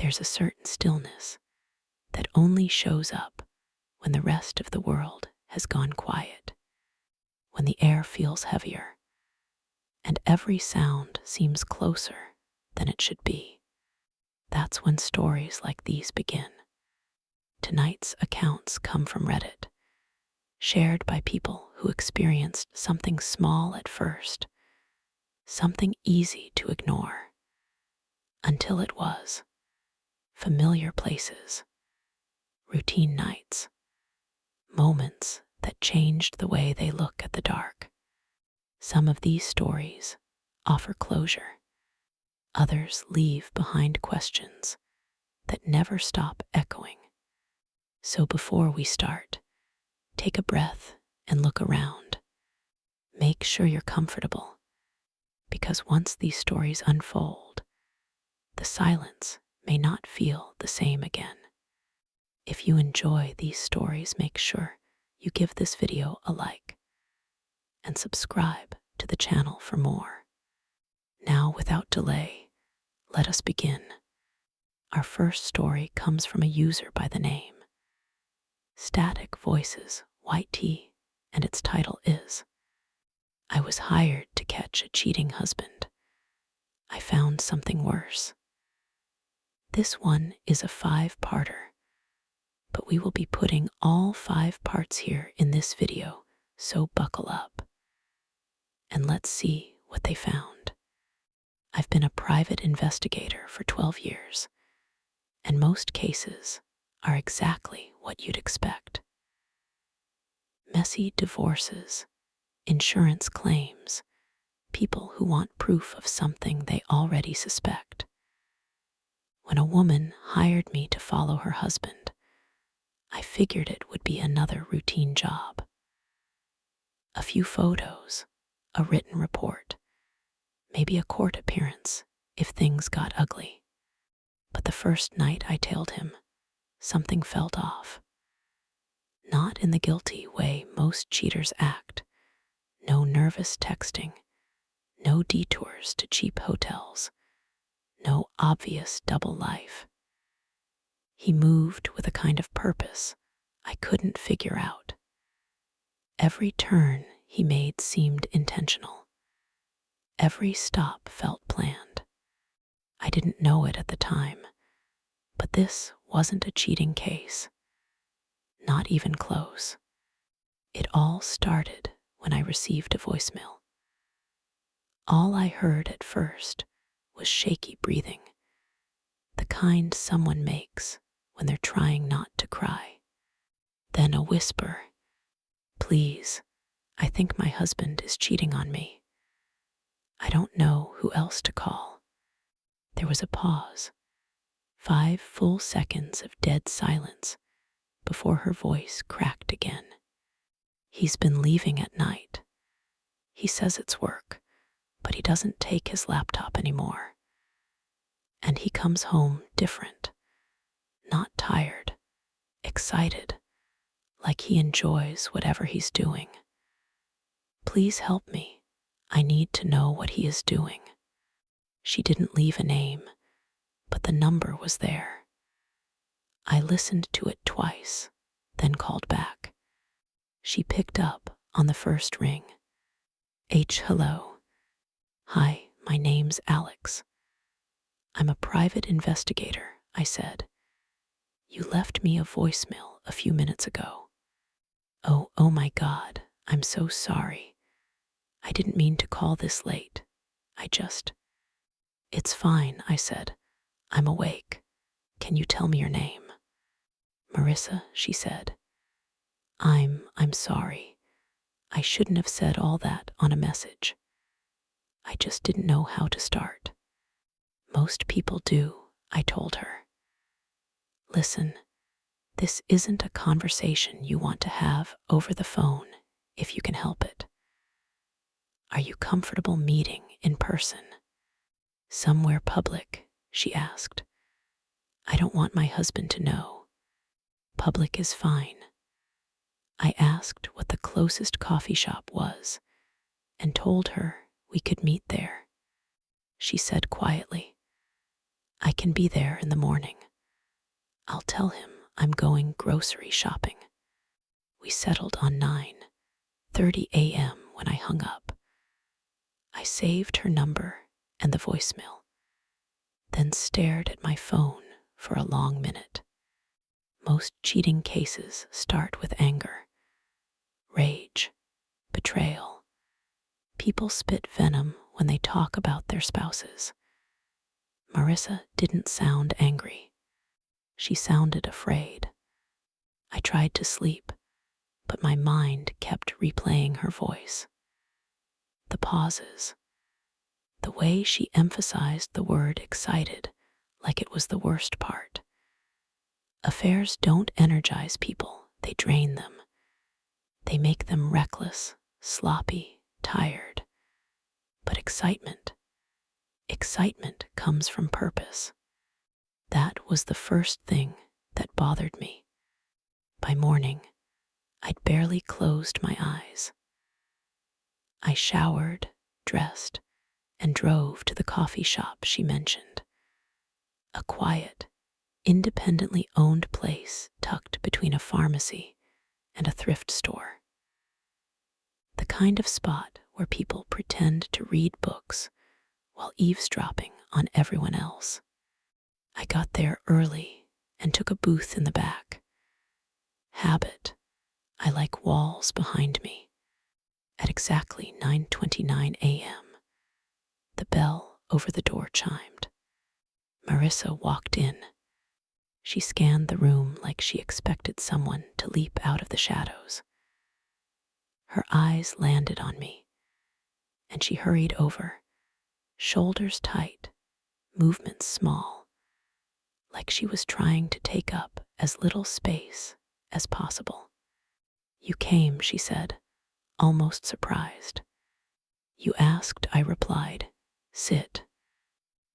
There's a certain stillness that only shows up when the rest of the world has gone quiet, when the air feels heavier, and every sound seems closer than it should be. That's when stories like these begin. Tonight's accounts come from Reddit, shared by people who experienced something small at first, something easy to ignore, until it was. Familiar places, routine nights, moments that changed the way they look at the dark. Some of these stories offer closure. Others leave behind questions that never stop echoing. So before we start, take a breath and look around. Make sure you're comfortable, because once these stories unfold, the silence may not feel the same again. If you enjoy these stories, make sure you give this video a like and subscribe to the channel for more. Now, without delay, let us begin. Our first story comes from a user by the name Static Voices YT, and its title is I was hired to catch a cheating husband. I found something worse. This one is a 5-parter, but we will be putting all 5 parts here in this video, so buckle up and let's see what they found. I've been a private investigator for 12 years, and most cases are exactly what you'd expect. Messy divorces, insurance claims, people who want proof of something they already suspect. When a woman hired me to follow her husband, I figured it would be another routine job. A few photos, a written report, maybe a court appearance if things got ugly. But the first night I tailed him, something felt off. Not in the guilty way most cheaters act. No nervous texting, no detours to cheap hotels, no obvious double life. He moved with a kind of purpose I couldn't figure out. Every turn he made seemed intentional. Every stop felt planned. I didn't know it at the time, but this wasn't a cheating case. Not even close. It all started when I received a voicemail. All I heard at first was shaky breathing, the kind someone makes when they're trying not to cry. Then a whisper, "Please, I think my husband is cheating on me. I don't know who else to call." There was a pause, 5 full seconds of dead silence before her voice cracked again. "He's been leaving at night. He says it's work, but he doesn't take his laptop anymore. And he comes home different, not tired, excited, like he enjoys whatever he's doing. Please help me. I need to know what he is doing." She didn't leave a name, but the number was there. I listened to it twice, then called back. She picked up on the first ring. Hello. "Hi, my name's Alex. I'm a private investigator," I said. "You left me a voicemail a few minutes ago." Oh my God, I'm so sorry. I didn't mean to call this late. It's fine," I said. "I'm awake. Can you tell me your name?" "Marissa," she said. I'm sorry. I shouldn't have said all that on a message. I just didn't know how to start." "Most people do," I told her. "Listen, this isn't a conversation you want to have over the phone if you can help it. Are you comfortable meeting in person? Somewhere public?" she asked. "I don't want my husband to know. Public is fine." I asked what the closest coffee shop was and told her we could meet there. She said quietly, I can be there in the morning. I'll tell him I'm going grocery shopping. We settled on 9:30 a.m. when I hung up. I saved her number and the voicemail, then stared at my phone for a long minute. Most cheating cases start with anger, rage, betrayal. People spit venom when they talk about their spouses. Marissa didn't sound angry. She sounded afraid. I tried to sleep, but my mind kept replaying her voice. The pauses, the way she emphasized the word excited like it was the worst part. Affairs don't energize people, they drain them. They make them reckless, sloppy, tired. But excitement comes from purpose. That was the first thing that bothered me. By morning, I'd barely closed my eyes. I showered, dressed, and drove to the coffee shop she mentioned. A quiet, independently owned place tucked between a pharmacy and a thrift store. The kind of spot where people pretend to read books while eavesdropping on everyone else. I got there early and took a booth in the back. Habit, I like walls behind me. At exactly 9:29 a.m., the bell over the door chimed. Marissa walked in. She scanned the room like she expected someone to leap out of the shadows. Her eyes landed on me, and she hurried over, shoulders tight, movements small, like she was trying to take up as little space as possible. "You came," she said, almost surprised. "You asked," I replied. "Sit."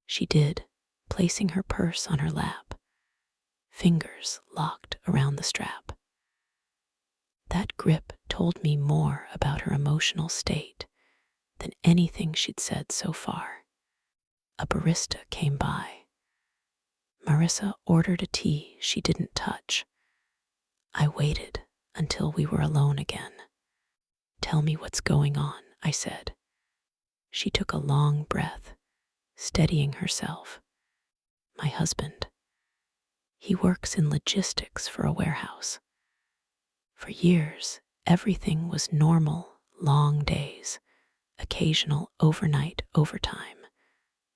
She did, placing her purse on her lap, fingers locked around the strap. That grip told me more about her emotional state than anything she'd said so far. A barista came by. Marissa ordered a tea she didn't touch. I waited until we were alone again. "Tell me what's going on," I said. She took a long breath, steadying herself. "My husband. He works in logistics for a warehouse. For years, everything was normal, long days, occasional overnight overtime,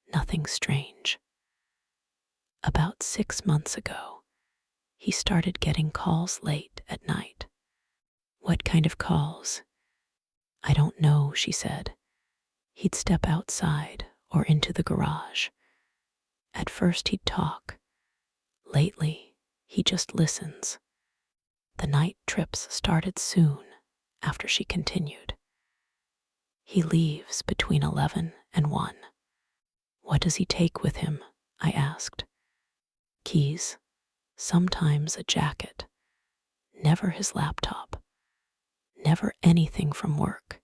nothing strange. About 6 months ago, he started getting calls late at night." "What kind of calls?" "I don't know," she said. "He'd step outside or into the garage. At first he'd talk. Lately, he just listens." The night trips started soon after she continued. "He leaves between 11 and 1. "What does he take with him?" I asked. "Keys, sometimes a jacket, never his laptop, never anything from work.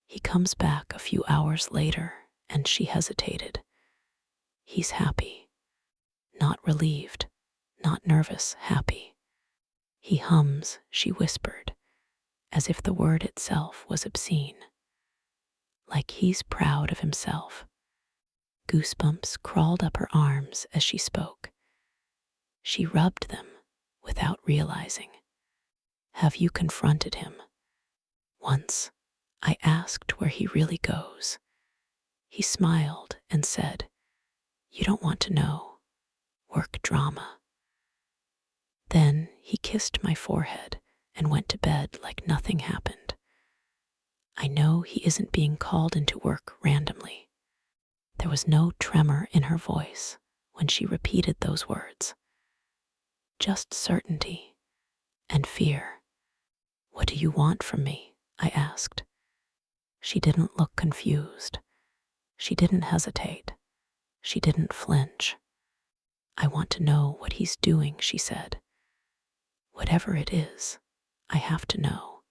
He comes back a few hours later," and she hesitated. "He's happy. Not relieved, not nervous, happy. He hums," she whispered, as if the word itself was obscene. "Like he's proud of himself." Goosebumps crawled up her arms as she spoke. She rubbed them without realizing. "Have you confronted him?" "Once. I asked where he really goes. He smiled and said, 'You don't want to know. Work drama.' Then he kissed my forehead and went to bed like nothing happened. I know he isn't being called into work randomly." There was no tremor in her voice when she repeated those words. Just certainty and fear. "What do you want from me?" I asked. She didn't look confused. She didn't hesitate. She didn't flinch. "I want to know what he's doing," she said. "Whatever it is, I have to know."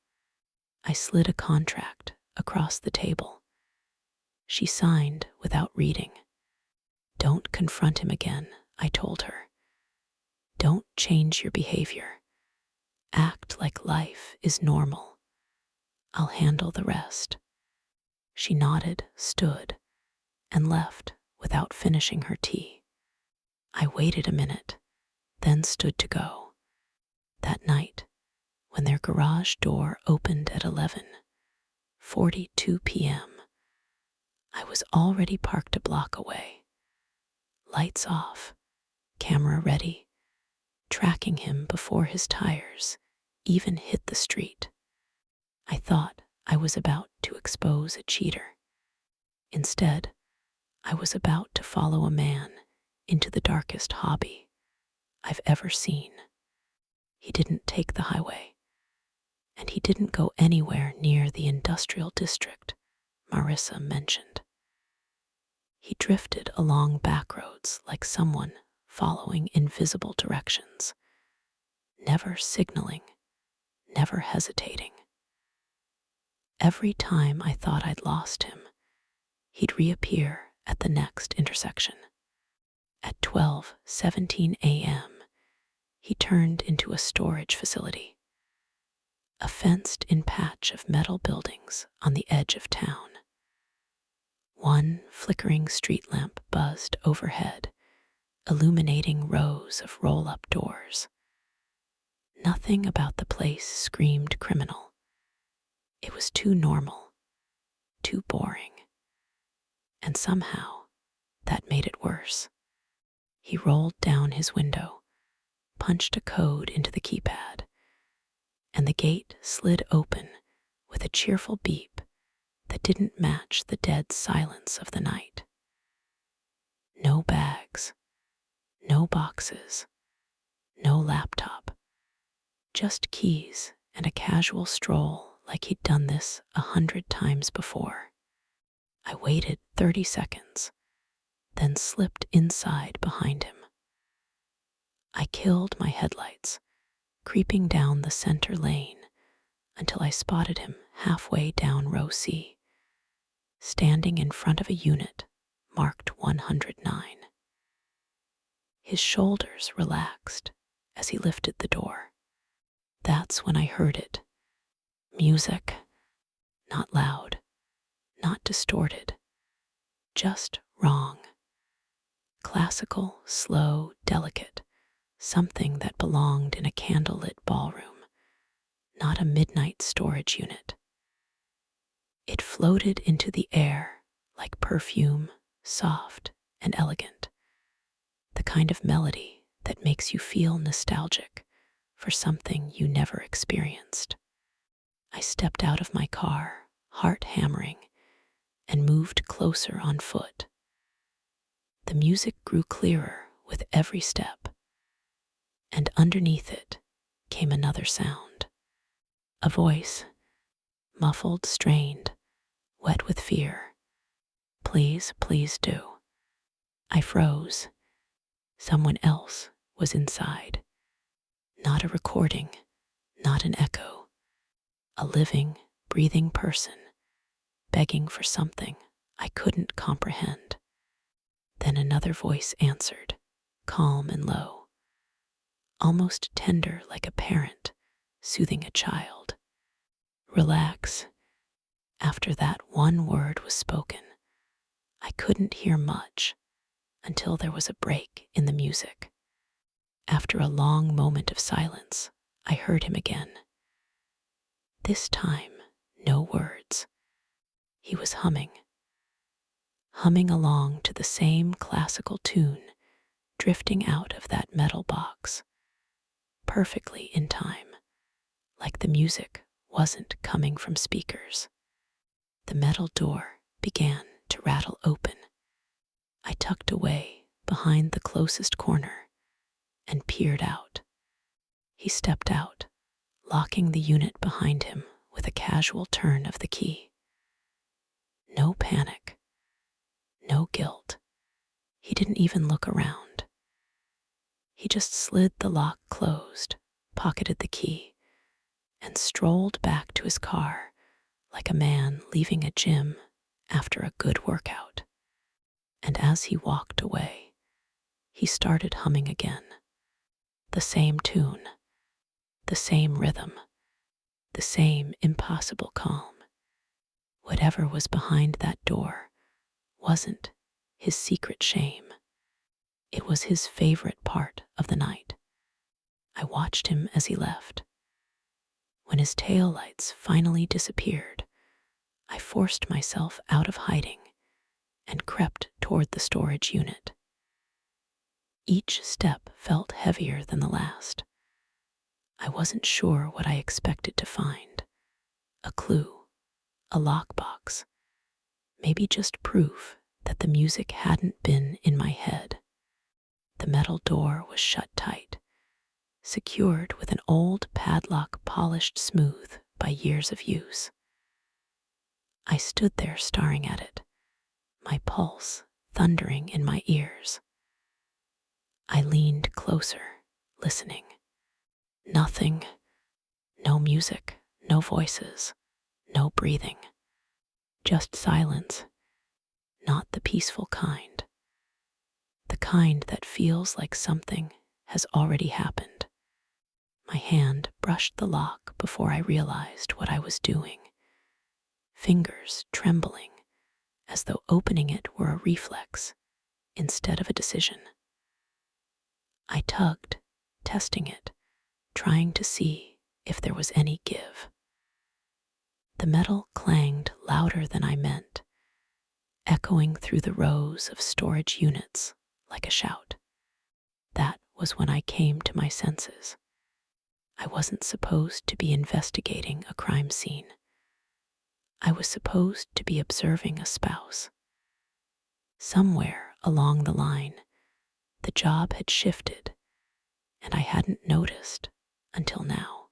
I slid a contract across the table. She signed without reading. Don't confront him again, I told her. Don't change your behavior. Act like life is normal. I'll handle the rest. She nodded, stood, and left without finishing her tea. I waited a minute, then stood to go. That night, when their garage door opened at 11:42 p.m., I was already parked a block away. Lights off, camera ready, tracking him before his tires even hit the street. I thought I was about to expose a cheater. Instead, I was about to follow a man into the darkest hobby I've ever seen. He didn't take the highway, and he didn't go anywhere near the industrial district Marissa mentioned. He drifted along back roads like someone following invisible directions, never signaling, never hesitating. Every time I thought I'd lost him, he'd reappear at the next intersection. At 12:17 a.m., he turned into a storage facility, a fenced-in patch of metal buildings on the edge of town. One flickering street lamp buzzed overhead, illuminating rows of roll-up doors. Nothing about the place screamed criminal. It was too normal, too boring. And somehow, that made it worse. He rolled down his window, punched a code into the keypad, and the gate slid open with a cheerful beep that didn't match the dead silence of the night. No bags, no boxes, no laptop, just keys and a casual stroll like he'd done this 100 times before. I waited 30 seconds, then slipped inside behind him. I killed my headlights, creeping down the center lane until I spotted him halfway down row C, standing in front of a unit marked 109. His shoulders relaxed as he lifted the door. That's when I heard it. Music, not loud, not distorted, just wrong. Classical, slow, delicate, something that belonged in a candlelit ballroom, not a midnight storage unit. It floated into the air like perfume, soft and elegant, the kind of melody that makes you feel nostalgic for something you never experienced. I stepped out of my car, heart hammering, and moved closer on foot. The music grew clearer with every step, and underneath it came another sound. A voice, muffled, strained, wet with fear. Please, please do. I froze. Someone else was inside. Not a recording, not an echo. A living, breathing person, begging for something I couldn't comprehend. Then another voice answered, calm and low, almost tender like a parent soothing a child. Relax. After that one word was spoken, I couldn't hear much until there was a break in the music. After a long moment of silence, I heard him again. This time, no words. He was humming along to the same classical tune, drifting out of that metal box, perfectly in time, like the music wasn't coming from speakers. The metal door began to rattle open. I tucked away behind the closest corner and peered out. He stepped out, locking the unit behind him with a casual turn of the key. No panic, no guilt. He didn't even look around. He just slid the lock closed, pocketed the key, and strolled back to his car like a man leaving a gym after a good workout. And as he walked away, he started humming again. The same tune, the same rhythm, the same impossible calm. Whatever was behind that door wasn't his secret shame. It was his favorite part of the night. I watched him as he left. When his taillights finally disappeared, I forced myself out of hiding and crept toward the storage unit. Each step felt heavier than the last. I wasn't sure what I expected to find. A clue, a lockbox, maybe just proof that the music hadn't been in my head. The metal door was shut tight, secured with an old padlock polished smooth by years of use. I stood there staring at it, my pulse thundering in my ears. I leaned closer, listening. Nothing. No music, no voices, no breathing. Just silence. Not the peaceful kind. The kind that feels like something has already happened. My hand brushed the lock before I realized what I was doing. Fingers trembling, as though opening it were a reflex instead of a decision. I tugged, testing it, trying to see if there was any give. The metal clanged louder than I meant, echoing through the rows of storage units like a shout. That was when I came to my senses. I wasn't supposed to be investigating a crime scene. I was supposed to be observing a spouse. Somewhere along the line, the job had shifted, and I hadn't noticed until now.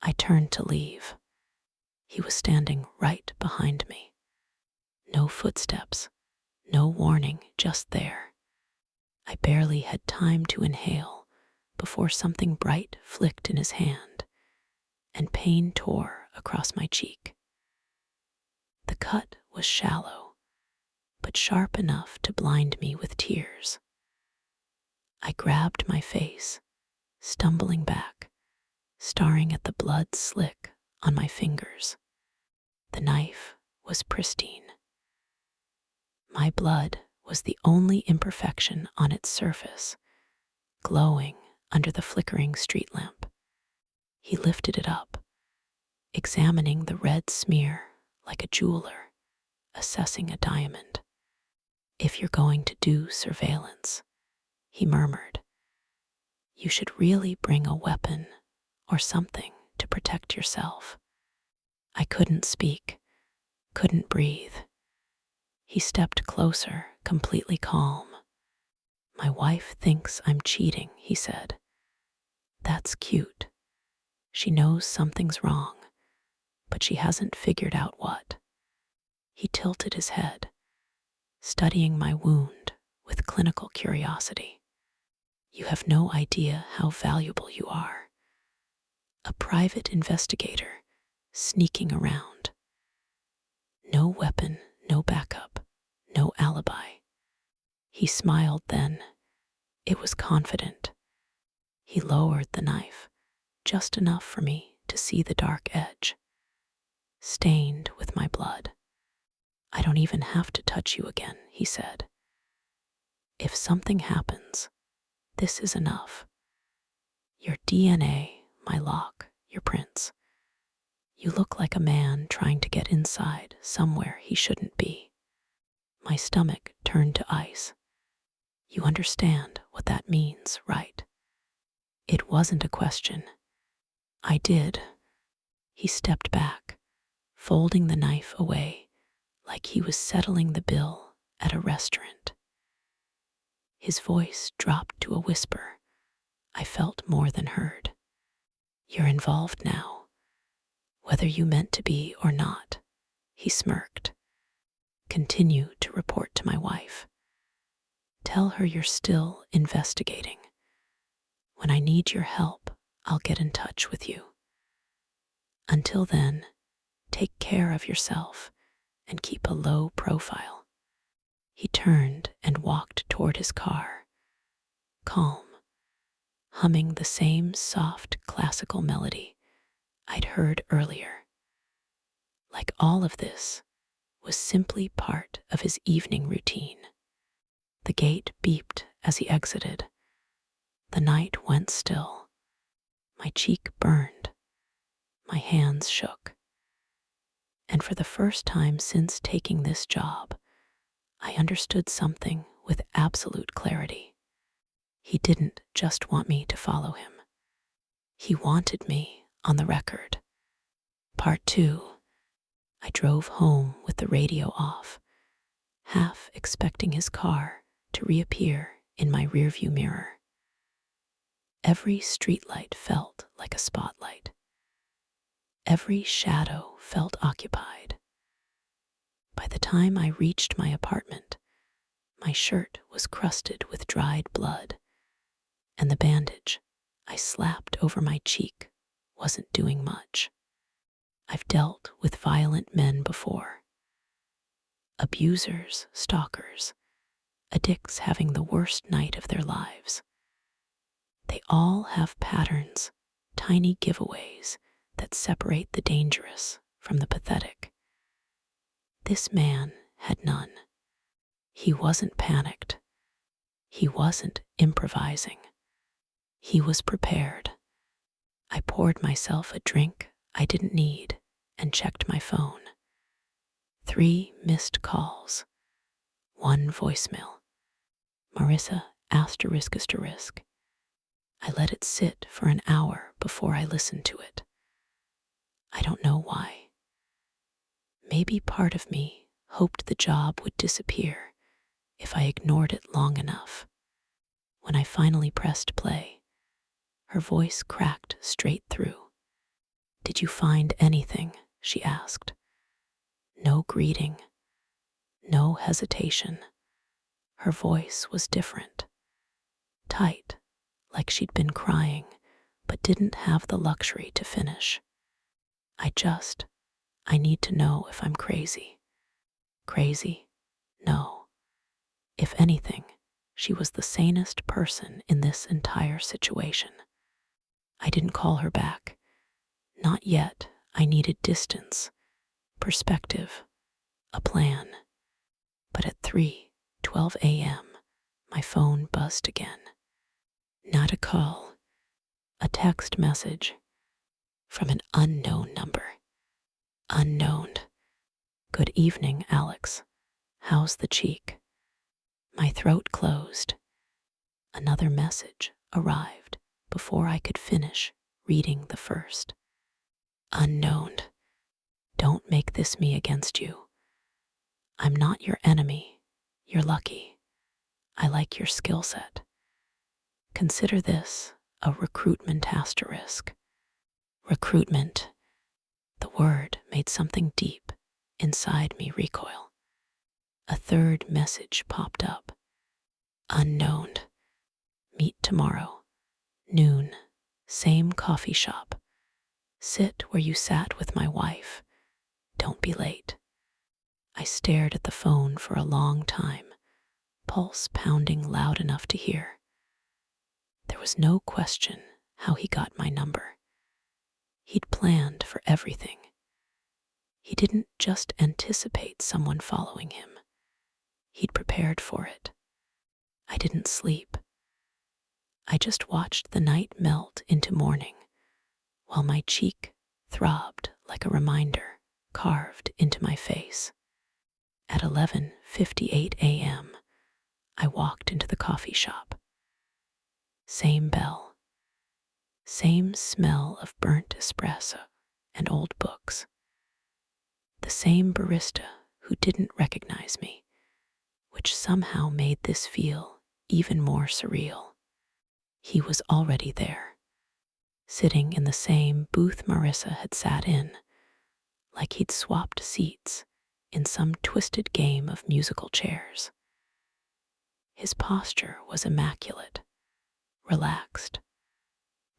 I turned to leave. He was standing right behind me. No footsteps, no warning, just there. I barely had time to inhale before something bright flicked in his hand, and pain tore across my cheek. The cut was shallow, but sharp enough to blind me with tears. I grabbed my face, stumbling back, staring at the blood slick on my fingers. The knife was pristine. My blood was the only imperfection on its surface, glowing under the flickering street lamp. He lifted it up, examining the red smear like a jeweler assessing a diamond. "If you're going to do surveillance," he murmured, "you should really bring a weapon or something to protect yourself." I couldn't speak, couldn't breathe. He stepped closer, completely calm. "My wife thinks I'm cheating," he said. "That's cute. She knows something's wrong, but she hasn't figured out what." He tilted his head, studying my wound with clinical curiosity. "You have no idea how valuable you are. A private investigator sneaking around. No weapon, no backup, no alibi." He smiled then. It was confident. He lowered the knife, just enough for me to see the dark edge, stained with my blood. "I don't even have to touch you again," he said. "If something happens, this is enough. Your DNA, my lock, your prints. You look like a man trying to get inside somewhere he shouldn't be." My stomach turned to ice. "You understand what that means, right?" It wasn't a question. I did. He stepped back, folding the knife away like he was settling the bill at a restaurant. His voice dropped to a whisper. I felt more than heard. "You're involved now, whether you meant to be or not," he smirked. "Continue to report to my wife. Tell her you're still investigating. When I need your help, I'll get in touch with you. Until then, take care of yourself and keep a low profile." He turned and walked toward his car, calm, humming the same soft classical melody I'd heard earlier. Like all of this was simply part of his evening routine. The gate beeped as he exited. The night went still. My cheek burned. My hands shook. And for the first time since taking this job, I understood something with absolute clarity. He didn't just want me to follow him. He wanted me on the record. Part 2. I drove home with the radio off, half expecting his car to reappear in my rearview mirror. Every streetlight felt like a spotlight. Every shadow felt occupied. By the time I reached my apartment, my shirt was crusted with dried blood, and the bandage I slapped over my cheek wasn't doing much. I've dealt with violent men before. Abusers, stalkers, addicts having the worst night of their lives. They all have patterns, tiny giveaways that separate the dangerous from the pathetic. This man had none. He wasn't panicked. He wasn't improvising. He was prepared. I poured myself a drink I didn't need and checked my phone. 3 missed calls. 1 voicemail. Marissa ***. I let it sit for an hour before I listened to it. I don't know why. Maybe part of me hoped the job would disappear if I ignored it long enough. When I finally pressed play, her voice cracked straight through. "Did you find anything?" she asked. No greeting, no hesitation. Her voice was different, tight, like she'd been crying, but didn't have the luxury to finish. I need to know if I'm crazy. Crazy? No. If anything, she was the sanest person in this entire situation. I didn't call her back. Not yet. I needed distance, perspective, a plan. But at 3:12 a.m., my phone buzzed again. Not a call, a text message from an unknown number. Unknown. "Good evening, Alex. How's the cheek?" My throat closed. Another message arrived before I could finish reading the first. Unknown. "Don't make this me against you. I'm not your enemy. You're lucky. I like your skill set. Consider this a recruitment asterisk." Recruitment. The word made something deep inside me recoil. A third message popped up. Unknown. "Meet tomorrow. Noon. Same coffee shop. Sit where you sat with my wife. Don't be late." I stared at the phone for a long time, pulse pounding loud enough to hear. There was no question how he got my number. He'd planned for everything. He didn't just anticipate someone following him. He'd prepared for it. I didn't sleep. I just watched the night melt into morning, while my cheek throbbed like a reminder carved into my face. At 11:58 a.m., I walked into the coffee shop. Same bell. Same smell of burnt espresso and old books. The same barista who didn't recognize me, which somehow made this feel even more surreal. He was already there, sitting in the same booth Marissa had sat in, like he'd swapped seats in some twisted game of musical chairs. His posture was immaculate, relaxed,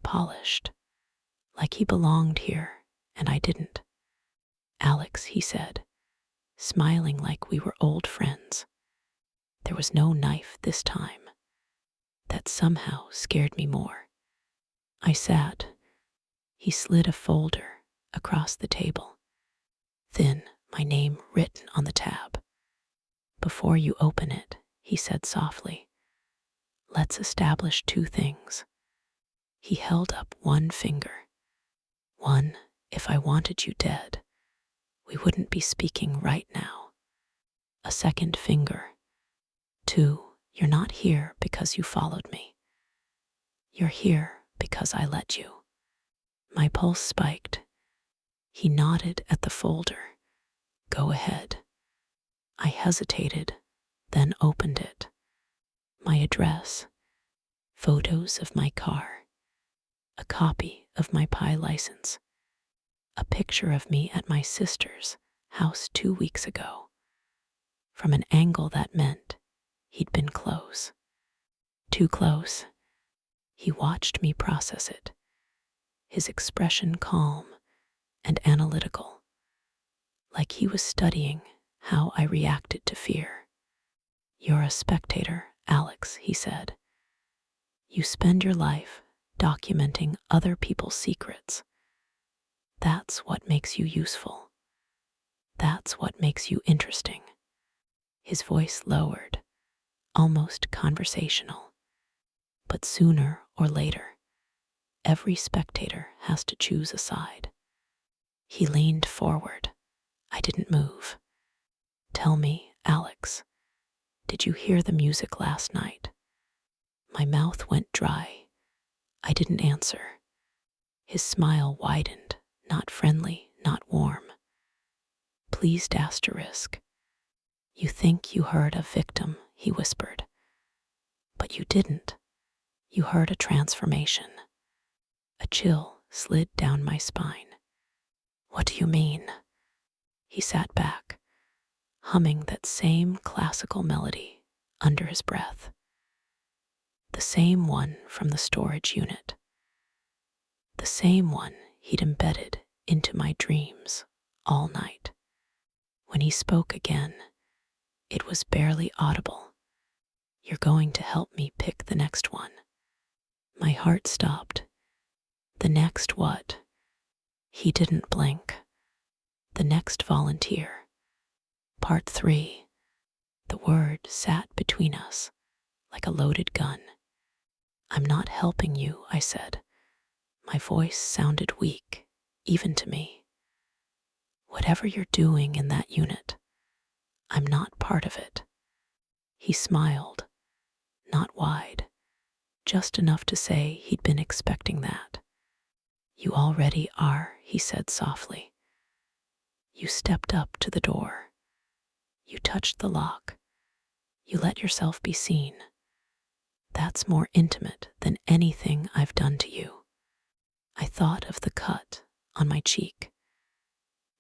polished, like he belonged here and I didn't. "Alex," he said, smiling like we were old friends. There was no knife this time. That somehow scared me more. I sat. He slid a folder across the table. Thin, my name written on the tab. Before you open it, he said softly, let's establish two things. He held up one finger. One, if I wanted you dead, we wouldn't be speaking right now. A second finger. Two, you're not here because you followed me. You're here because I let you. My pulse spiked. He nodded at the folder. Go ahead. I hesitated, then opened it. My address, photos of my car, a copy of my Pi license, a picture of me at my sister's house 2 weeks ago. From an angle that meant he'd been close. Too close. He watched me process it, his expression calm and analytical, like he was studying how I reacted to fear. You're a spectator, Alex, he said. You spend your life documenting other people's secrets. That's what makes you useful. That's what makes you interesting. His voice lowered, almost conversational. But sooner or later, every spectator has to choose a side. He leaned forward. I didn't move. Tell me, Alex, did you hear the music last night? My mouth went dry. I didn't answer. His smile widened, not friendly, not warm. Pleased asterisk. You think you heard a victim, he whispered. But you didn't. You heard a transformation. A chill slid down my spine. What do you mean? He sat back, humming that same classical melody under his breath. The same one from the storage unit. The same one he'd embedded into my dreams all night. When he spoke again, it was barely audible. You're going to help me pick the next one. My heart stopped. The next what? He didn't blink. The next volunteer. Part 3. The word sat between us like a loaded gun. I'm not helping you, I said. My voice sounded weak, even to me. Whatever you're doing in that unit, I'm not part of it. He smiled, not wide, just enough to say he'd been expecting that. You already are, he said softly. You stepped up to the door. You touched the lock. You let yourself be seen. That's more intimate than anything I've done to you. I thought of the cut on my cheek,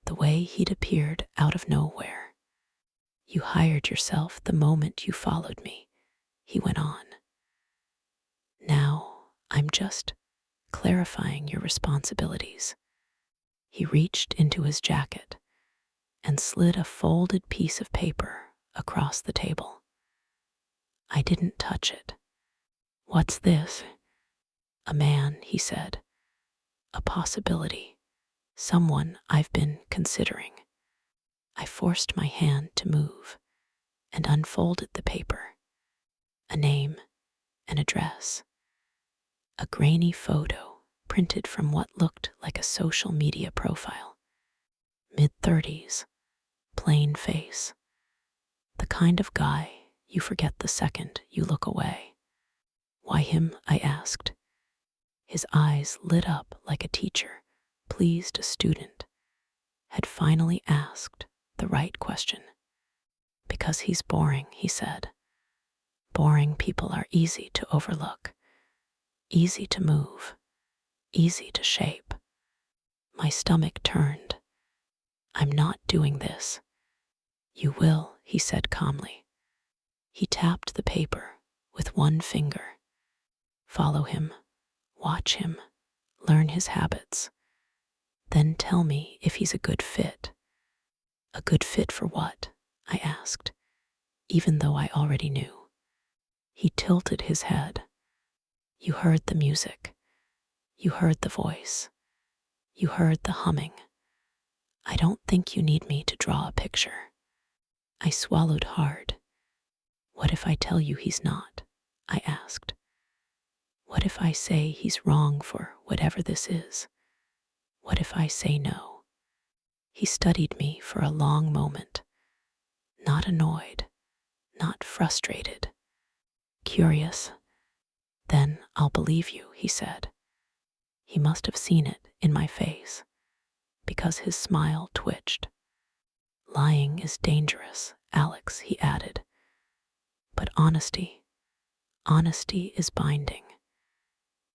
the way he'd appeared out of nowhere. You hired yourself the moment you followed me, he went on. Now I'm just clarifying your responsibilities. He reached into his jacket and slid a folded piece of paper across the table. I didn't touch it. What's this? A man, he said. A possibility. Someone I've been considering. I forced my hand to move and unfolded the paper. A name, an address. A grainy photo printed from what looked like a social media profile. Mid-30s, plain face. The kind of guy you forget the second you look away. Why him? I asked. His eyes lit up like a teacher, pleased a student, had finally asked the right question. Because he's boring, he said. Boring people are easy to overlook, easy to move, easy to shape. My stomach turned. I'm not doing this. You will, he said calmly. He tapped the paper with one finger. Follow him, watch him, learn his habits. Then tell me if he's a good fit. A good fit for what? I asked. even though I already knew. He tilted his head. You heard the music. You heard the voice. You heard the humming. I don't think you need me to draw a picture. I swallowed hard. What if I tell you he's not? I asked. What if I say he's wrong for whatever this is? What if I say no? He studied me for a long moment, not annoyed, not frustrated, curious. Then I'll believe you, he said. He must have seen it in my face, because his smile twitched. Lying is dangerous, Alex, he added. But honesty is binding.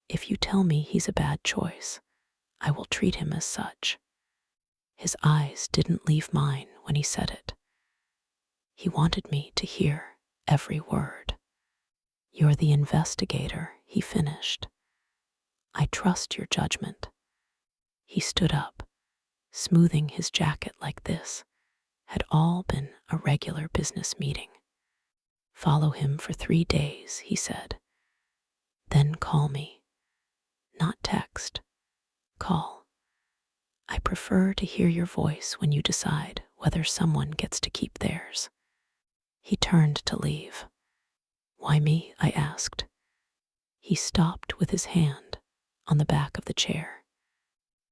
If you tell me he's a bad choice, I will treat him as such. His eyes didn't leave mine when he said it. He wanted me to hear every word. You're the investigator, he finished. I trust your judgment. He stood up, smoothing his jacket like this had all been a regular business meeting. Follow him for 3 days, he said. Then call me. Not text. Call. I prefer to hear your voice when you decide whether someone gets to keep theirs. He turned to leave. Why me? I asked. He stopped with his hand on the back of the chair.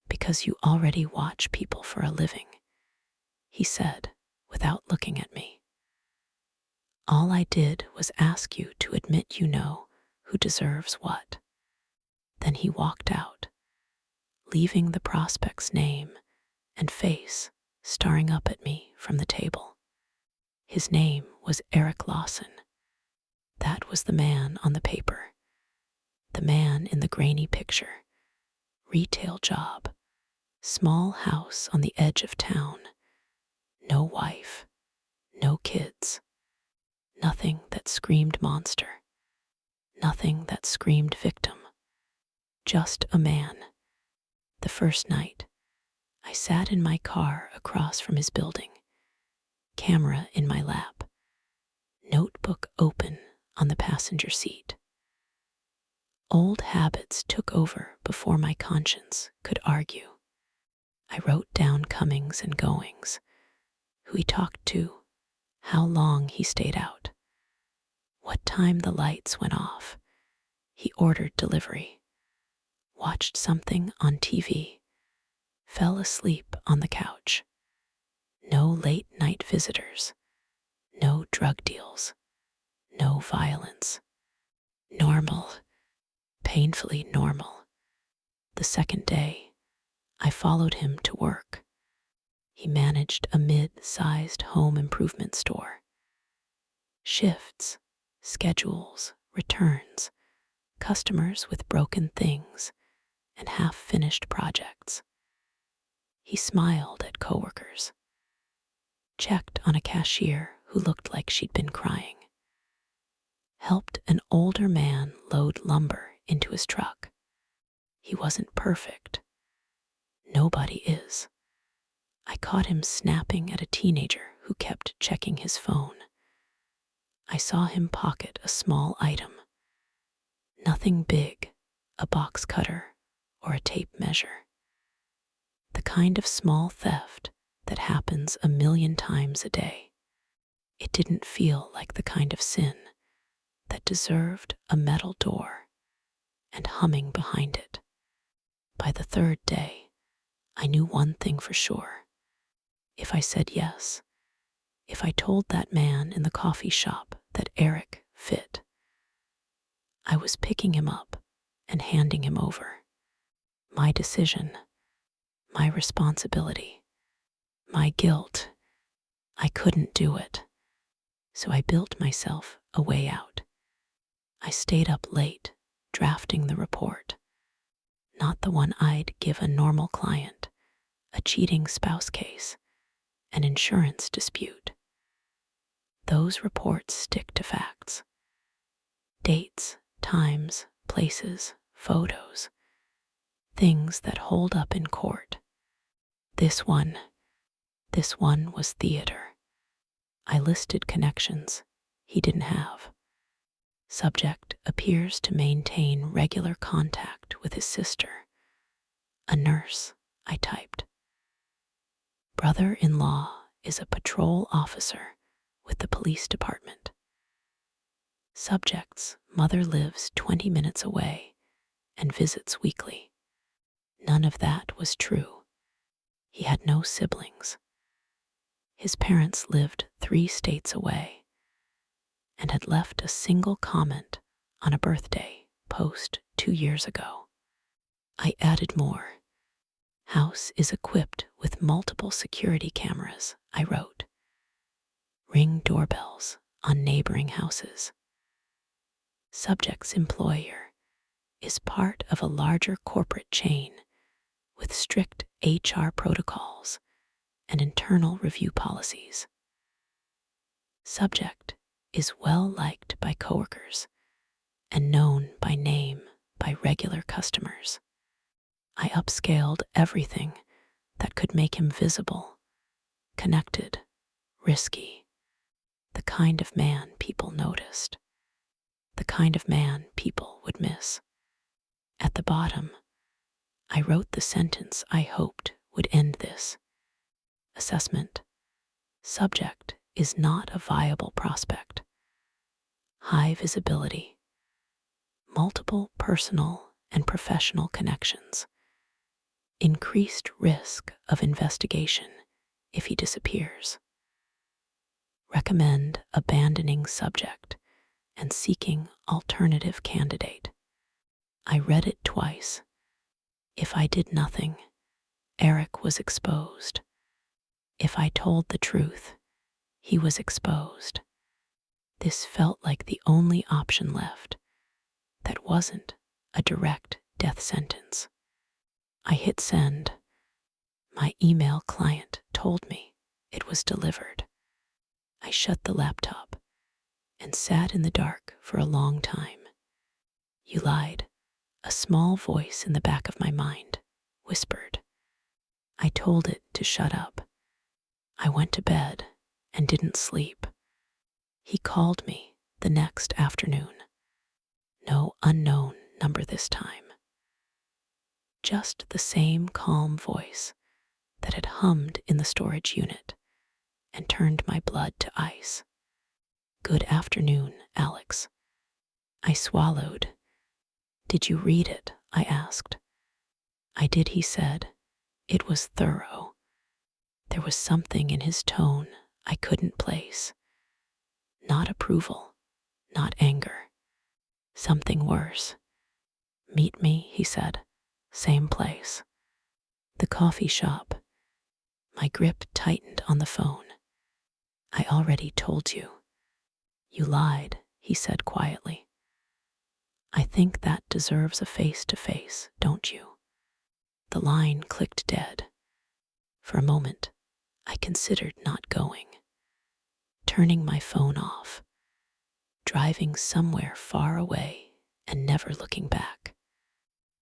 Because you already watch people for a living, he said without looking at me. All I did was ask you to admit you know who deserves what. Then he walked out, leaving the prospect's name and face staring up at me from the table. His name was Eric Lawson. That was the man on the paper, the man in the grainy picture. Retail job, small house on the edge of town, no wife, no kids, nothing that screamed monster, nothing that screamed victim, just a man. The first night, I sat in my car across from his building, camera in my lap, notebook open on the passenger seat. Old habits took over before my conscience could argue. I wrote down comings and goings, who he talked to, how long he stayed out, what time the lights went off. He ordered delivery, watched something on TV, fell asleep on the couch. No late night visitors, no drug deals, no violence. Normal, painfully normal. The second day, I followed him to work. He managed a mid-sized home improvement store. Shifts, schedules, returns, customers with broken things, and half-finished projects. He smiled at coworkers, checked on a cashier who looked like she'd been crying, helped an older man load lumber into his truck. He wasn't perfect. Nobody is. I caught him snapping at a teenager who kept checking his phone. I saw him pocket a small item. Nothing big, a box cutter or a tape measure. The kind of small theft that happens 1,000,000 times a day. It didn't feel like the kind of sin that deserved a metal door and humming behind it. By the third day, I knew one thing for sure. If I said yes, if I told that man in the coffee shop that Eric fit, I was picking him up and handing him over. My decision, my responsibility, my guilt. I couldn't do it. So I built myself a way out. I stayed up late, drafting the report. Not the one I'd give a normal client, a cheating spouse case, an insurance dispute. Those reports stick to facts. Dates, times, places, photos. Things that hold up in court. This one was theater. I listed connections, he didn't have. Subject appears to maintain regular contact with his sister. A nurse, I typed. Brother-in-law is a patrol officer with the police department. Subject's mother lives 20 minutes away and visits weekly. None of that was true. He had no siblings. His parents lived 3 states away and had left a single comment on a birthday post 2 years ago. I added more. House is equipped with multiple security cameras, I wrote. Ring doorbells on neighboring houses. Subject's employer is part of a larger corporate chain with strict HR protocols and internal review policies. Subject is well liked by coworkers and known by name by regular customers. I upscaled everything that could make him visible, connected, risky, the kind of man people noticed, the kind of man people would miss. At the bottom, I wrote the sentence I hoped would end this. Assessment. Subject is not a viable prospect. High visibility. Multiple personal and professional connections. Increased risk of investigation if he disappears. Recommend abandoning subject and seeking alternative candidate. I read it twice. If I did nothing, Eric was exposed. If I told the truth, he was exposed. This felt like the only option left that wasn't a direct death sentence. I hit send. My email client told me it was delivered. I shut the laptop and sat in the dark for a long time. You lied, a small voice in the back of my mind whispered. I told it to shut up. I went to bed and didn't sleep. He called me the next afternoon. No unknown number this time. Just the same calm voice that had hummed in the storage unit and turned my blood to ice. Good afternoon, Alex. I swallowed. Did you read it? I asked. I did, he said. It was thorough. There was something in his tone I couldn't place. Not approval, not anger. Something worse. Meet me, he said. Same place. The coffee shop. My grip tightened on the phone. I already told you. You lied, he said quietly. I think that deserves a face-to-face, don't you? The line clicked dead. For a moment, I considered not going. Turning my phone off. Driving somewhere far away and never looking back.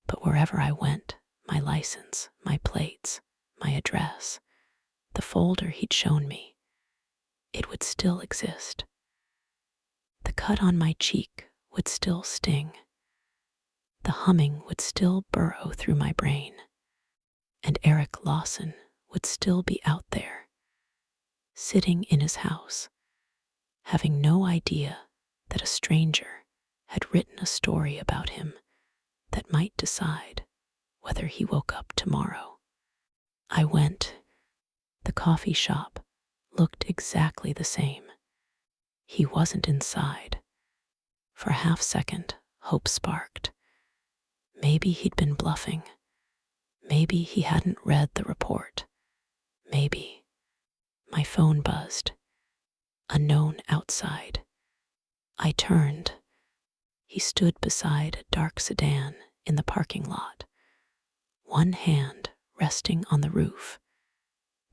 But wherever I went, my license, my plates, my address, the folder he'd shown me, it would still exist. The cut on my cheek would still sting. The humming would still burrow through my brain. And Eric Lawson would still be out there, sitting in his house, having no idea that a stranger had written a story about him that might decide whether he woke up tomorrow. I went. The coffee shop looked exactly the same. He wasn't inside. For a half-second, hope sparked. Maybe he'd been bluffing. Maybe he hadn't read the report. Maybe. My phone buzzed. Unknown outside. I turned. He stood beside a dark sedan in the parking lot, one hand resting on the roof,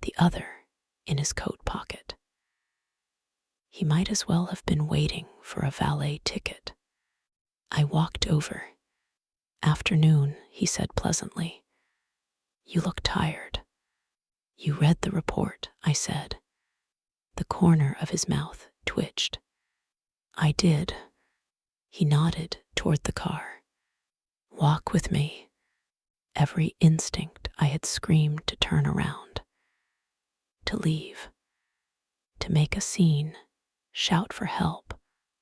the other in his coat pocket. He might as well have been waiting for a valet ticket. I walked over. Afternoon, he said pleasantly. You look tired. You read the report, I said. The corner of his mouth twitched. I did. He nodded toward the car. Walk with me. Every instinct I had screamed to turn around, to leave, to make a scene, shout for help,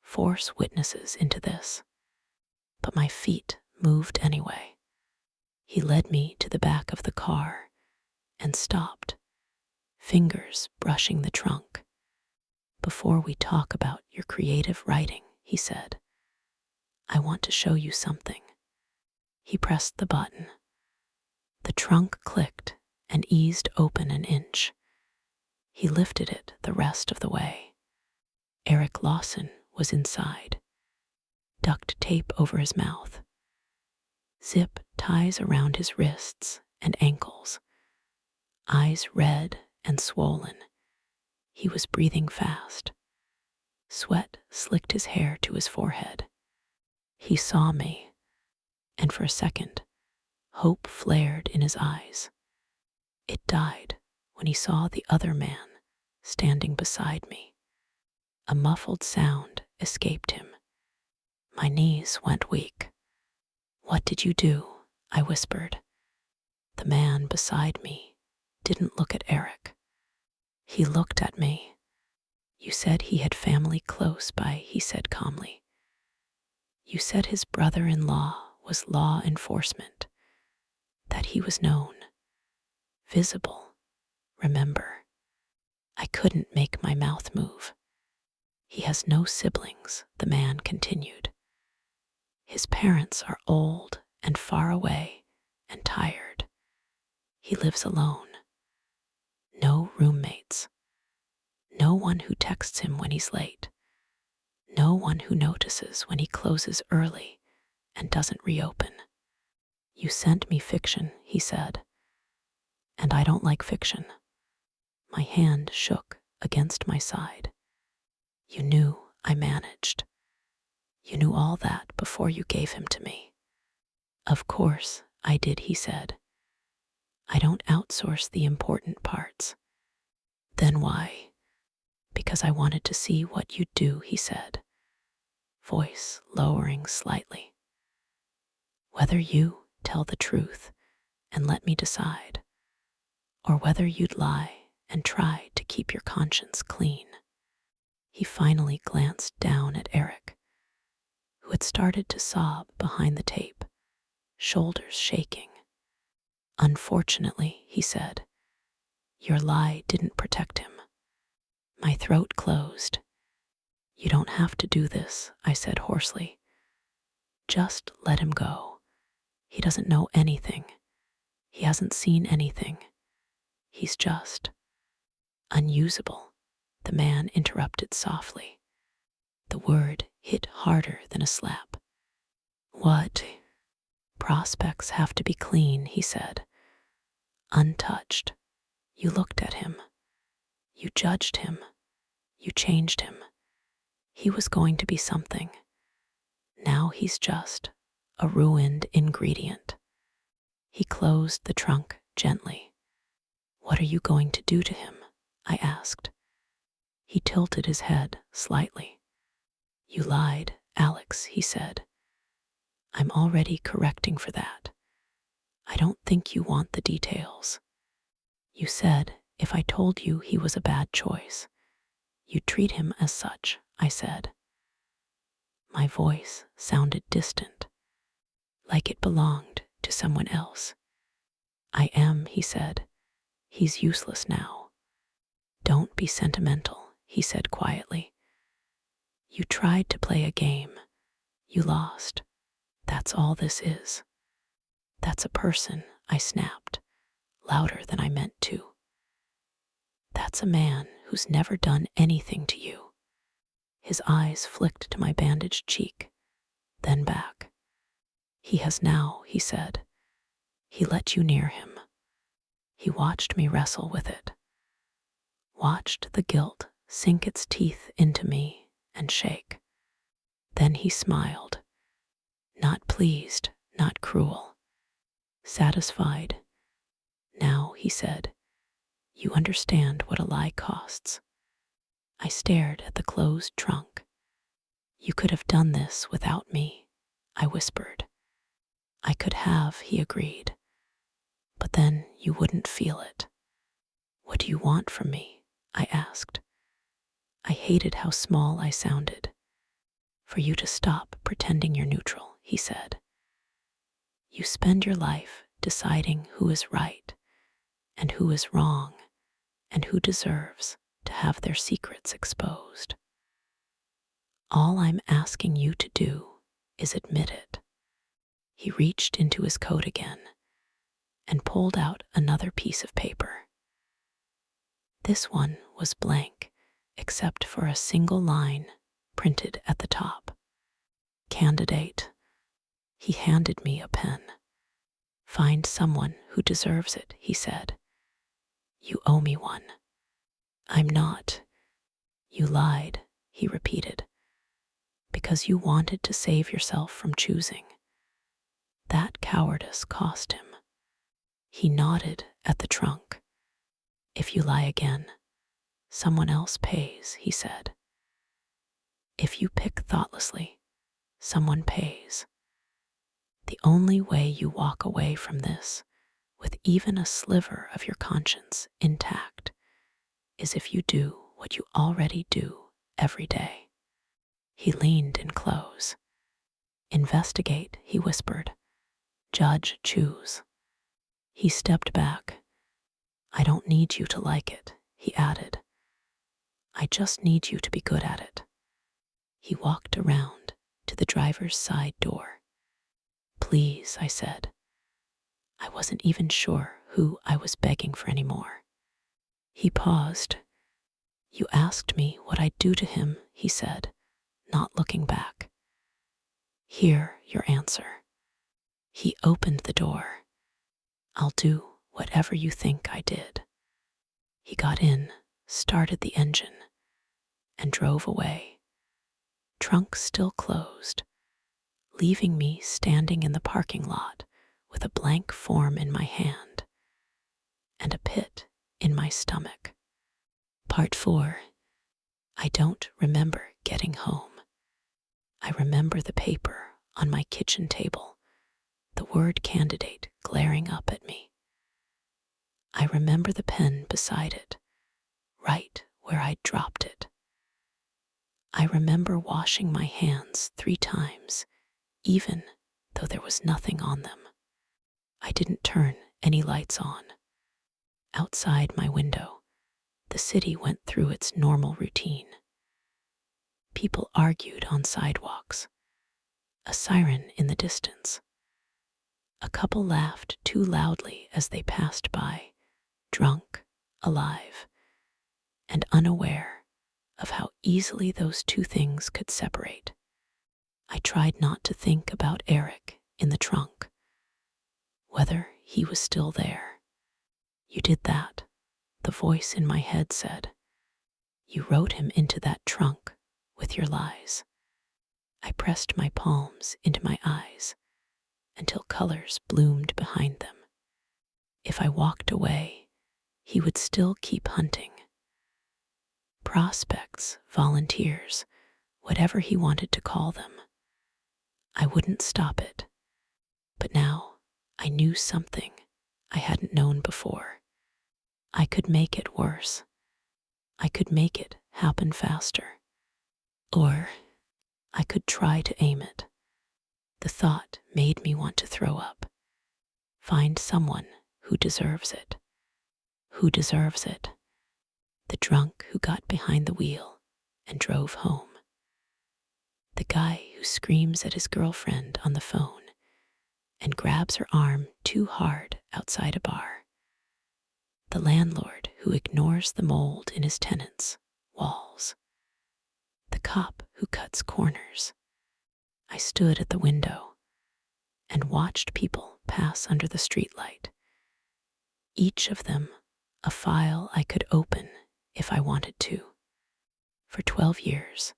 force witnesses into this. But my feet moved anyway. He led me to the back of the car and stopped, fingers brushing the trunk. Before we talk about your creative writing, he said, I want to show you something. He pressed the button. The trunk clicked and eased open an inch. He lifted it the rest of the way. Eric Lawson was inside, duct tape over his mouth, zip ties around his wrists and ankles, eyes red and swollen. He was breathing fast. Sweat slicked his hair to his forehead. He saw me, and for a second, hope flared in his eyes. It died when he saw the other man standing beside me. A muffled sound escaped him. My knees went weak. What did you do? I whispered. The man beside me didn't look at Eric. He looked at me. You said he had family close by, he said calmly. You said his brother-in-law was law enforcement, that he was known, visible, remember. I couldn't make my mouth move. He has no siblings, the man continued. His parents are old and far away and tired. He lives alone. No roommates. No one who texts him when he's late. No one who notices when he closes early and doesn't reopen. You sent me fiction, he said, and I don't like fiction. My hand shook against my side. You knew I managed. You knew all that before you gave him to me. Of course I did, he said. I don't outsource the important parts. Then why? Because I wanted to see what you'd do, he said, voice lowering slightly. Whether you tell the truth and let me decide, or whether you'd lie and try to keep your conscience clean. He finally glanced down at Eric, who had started to sob behind the tape, shoulders shaking. Unfortunately, he said, your lie didn't protect him. My throat closed. You don't have to do this, I said hoarsely. Just let him go. He doesn't know anything. He hasn't seen anything. He's just unusable, the man interrupted softly. The word hit harder than a slap. What? Prospects have to be clean, he said. Untouched. You looked at him. You judged him. You changed him. He was going to be something. Now he's just a ruined ingredient. He closed the trunk gently. What are you going to do to him? I asked. He tilted his head slightly. You lied, Alex, he said. I'm already correcting for that. I don't think you want the details. You said if I told you he was a bad choice, you'd treat him as such, I said. My voice sounded distant, like it belonged to someone else. I am, he said. He's useless now. Don't be sentimental, he said quietly. You tried to play a game. You lost. That's all this is. That's a person, I snapped, louder than I meant to. That's a man who's never done anything to you. His eyes flicked to my bandaged cheek, then back. He has now, he said. He let you near him. He watched me wrestle with it. Watched the guilt sink its teeth into me and shake. Then he smiled. Not pleased, not cruel. Satisfied. Now, he said, you understand what a lie costs. I stared at the closed trunk. You could have done this without me, I whispered. I could have, he agreed, but then you wouldn't feel it. What do you want from me? I asked. I hated how small I sounded. For you to stop pretending you're neutral, he said. You spend your life deciding who is right and who is wrong and who deserves to have their secrets exposed. All I'm asking you to do is admit it. He reached into his coat again and pulled out another piece of paper. This one was blank, except for a single line printed at the top. Candidate. He handed me a pen. Find someone who deserves it, he said. You owe me one. I'm not. You lied, he repeated, because you wanted to save yourself from choosing. That cowardice cost him. He nodded at the trunk. If you lie again, someone else pays, he said. If you pick thoughtlessly, someone pays. The only way you walk away from this with even a sliver of your conscience intact is if you do what you already do every day. He leaned in close. Investigate, he whispered. Judge, choose. He stepped back. I don't need you to like it, he added. I just need you to be good at it. He walked around to the driver's side door. Please, I said. I wasn't even sure who I was begging for anymore. He paused. You asked me what I'd do to him, he said, not looking back. Here, your answer. He opened the door. I'll do whatever you think I did. He got in, started the engine, and drove away. Trunk still closed, leaving me standing in the parking lot with a blank form in my hand and a pit in my stomach. Part 4. I don't remember getting home. I remember the paper on my kitchen table, the word candidate glaring up at me. I remember the pen beside it, right where I'd dropped it. I remember washing my hands 3 times, even though there was nothing on them. I didn't turn any lights on. Outside my window, the city went through its normal routine. People argued on sidewalks, a siren in the distance. A couple laughed too loudly as they passed by, drunk, alive, and unaware of how easily those two things could separate. I tried not to think about Eric in the trunk, whether he was still there. You did that, the voice in my head said. You wrote him into that trunk with your lies. I pressed my palms into my eyes until colors bloomed behind them. If I walked away, he would still keep hunting. Prospects, volunteers, whatever he wanted to call them. I wouldn't stop it. But now I knew something I hadn't known before. I could make it worse. I could make it happen faster. Or I could try to aim it. The thought made me want to throw up. Find someone who deserves it. Who deserves it? The drunk who got behind the wheel and drove home. The guy who screams at his girlfriend on the phone and grabs her arm too hard outside a bar. The landlord who ignores the mold in his tenants' walls. The cop who cuts corners. I stood at the window and watched people pass under the streetlight. Each of them a file I could open if I wanted to. For 12 years,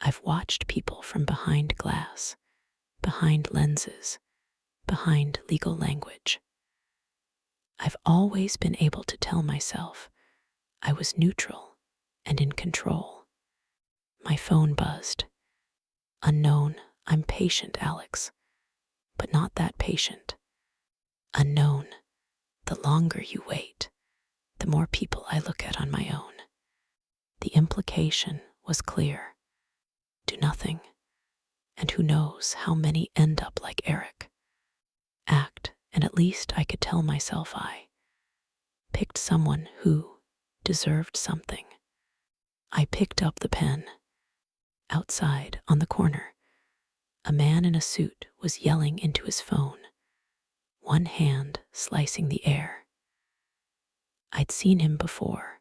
I've watched people from behind glass, behind lenses, behind legal language. I've always been able to tell myself I was neutral and in control. My phone buzzed. Unknown, I'm patient, Alex, but not that patient. Unknown, the longer you wait, the more people I look at on my own. The implication was clear. Do nothing, and who knows how many end up like Eric. Act, and at least I could tell myself I picked someone who deserved something. I picked up the pen. Outside, on the corner, a man in a suit was yelling into his phone, one hand slicing the air. I'd seen him before,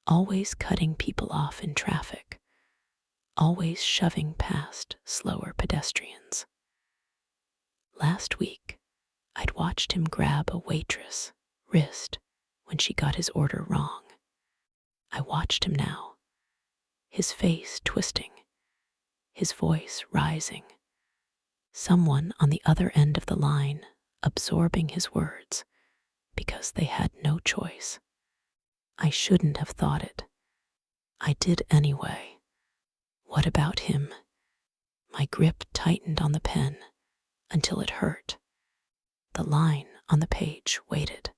always cutting people off in traffic, always shoving past slower pedestrians. Last week, I'd watched him grab a waitress' wrist when she got his order wrong. I watched him now, his face twisting, his voice rising. Someone on the other end of the line absorbing his words because they had no choice. I shouldn't have thought it. I did anyway. What about him? My grip tightened on the pen until it hurt. The line on the page waited.